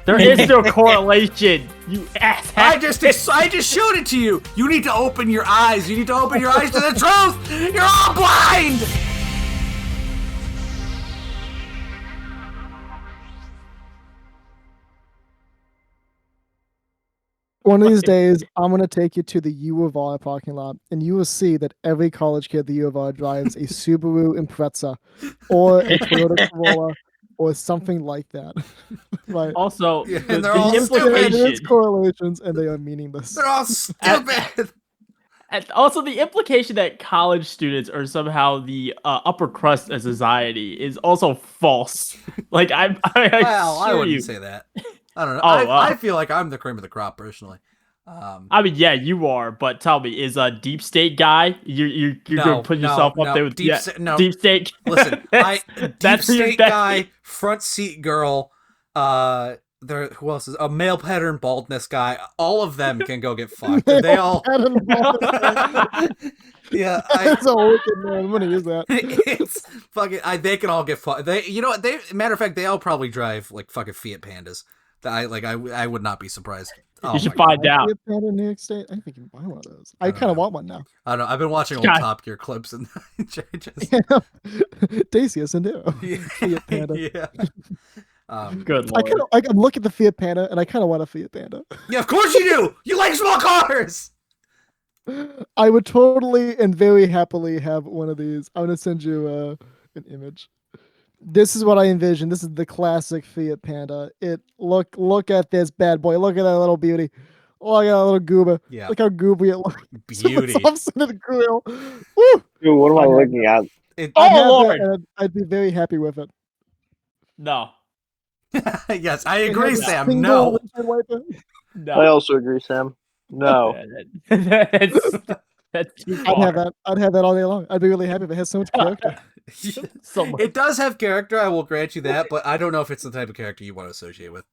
There is no correlation. You ass. I just showed it to you. You need to open your eyes. You need to open your eyes to the truth. You're all blind. One of these days, I'm gonna take you to the U of R parking lot, and you will see that every college kid at the U of R drives a Subaru Impreza, or a Toyota Corolla, or something like that. Right? Also, Yeah, the, and they're the all There is implication. correlations, and they are meaningless. They're all stupid. And also, the implication that college students are somehow the upper crust of society is also false. Like I Well, I assure wouldn't you. say that. I don't know. Oh, I feel like I'm the cream of the crop personally. I mean, yeah, you are. But tell me, is a deep state guy? You're gonna put yourself up there with deep no. deep state. Listen, deep That's who you're- state that's- guy, front seat girl, there who else is a male pattern baldness guy, all of them can go get fucked. They all Yeah, That's a wicked name. I'm gonna use that. it's fucking they can all get fucked. They you know what they matter of fact they all probably drive like fucking Fiat Pandas. I would not be surprised. Oh You should my God. find out. Fiat Panda in New York State. I think you can buy one of those. I kind of want one now. I don't know. I've been watching old God. Top Gear clips and just Dacia Sandero. yeah, Fiat Panda. yeah. Good I lord. kind of like. I'm looking at the Fiat Panda, and I kind of want a Fiat Panda. Yeah, of course you do. You like small cars. I would totally and very happily have one of these. I'm gonna send you an image. This is what I envision. This is the classic Fiat Panda. Look at this bad boy. Look at that little beauty. Look at that little goober. Yeah. Look how gooby it looks. Beauty. It's off the grill. Woo! Dude, what am I looking at? Oh, I'd have Lord. that, and I'd be very happy with it. No. Yes, I It agree, has a Sam. single No. windshield wiper. No. I also agree, Sam. No. That's too far. I'd have that all day long. I'd be really happy if it has so much character. So much. It does have character, I will grant you that, but I don't know if it's the type of character you want to associate with.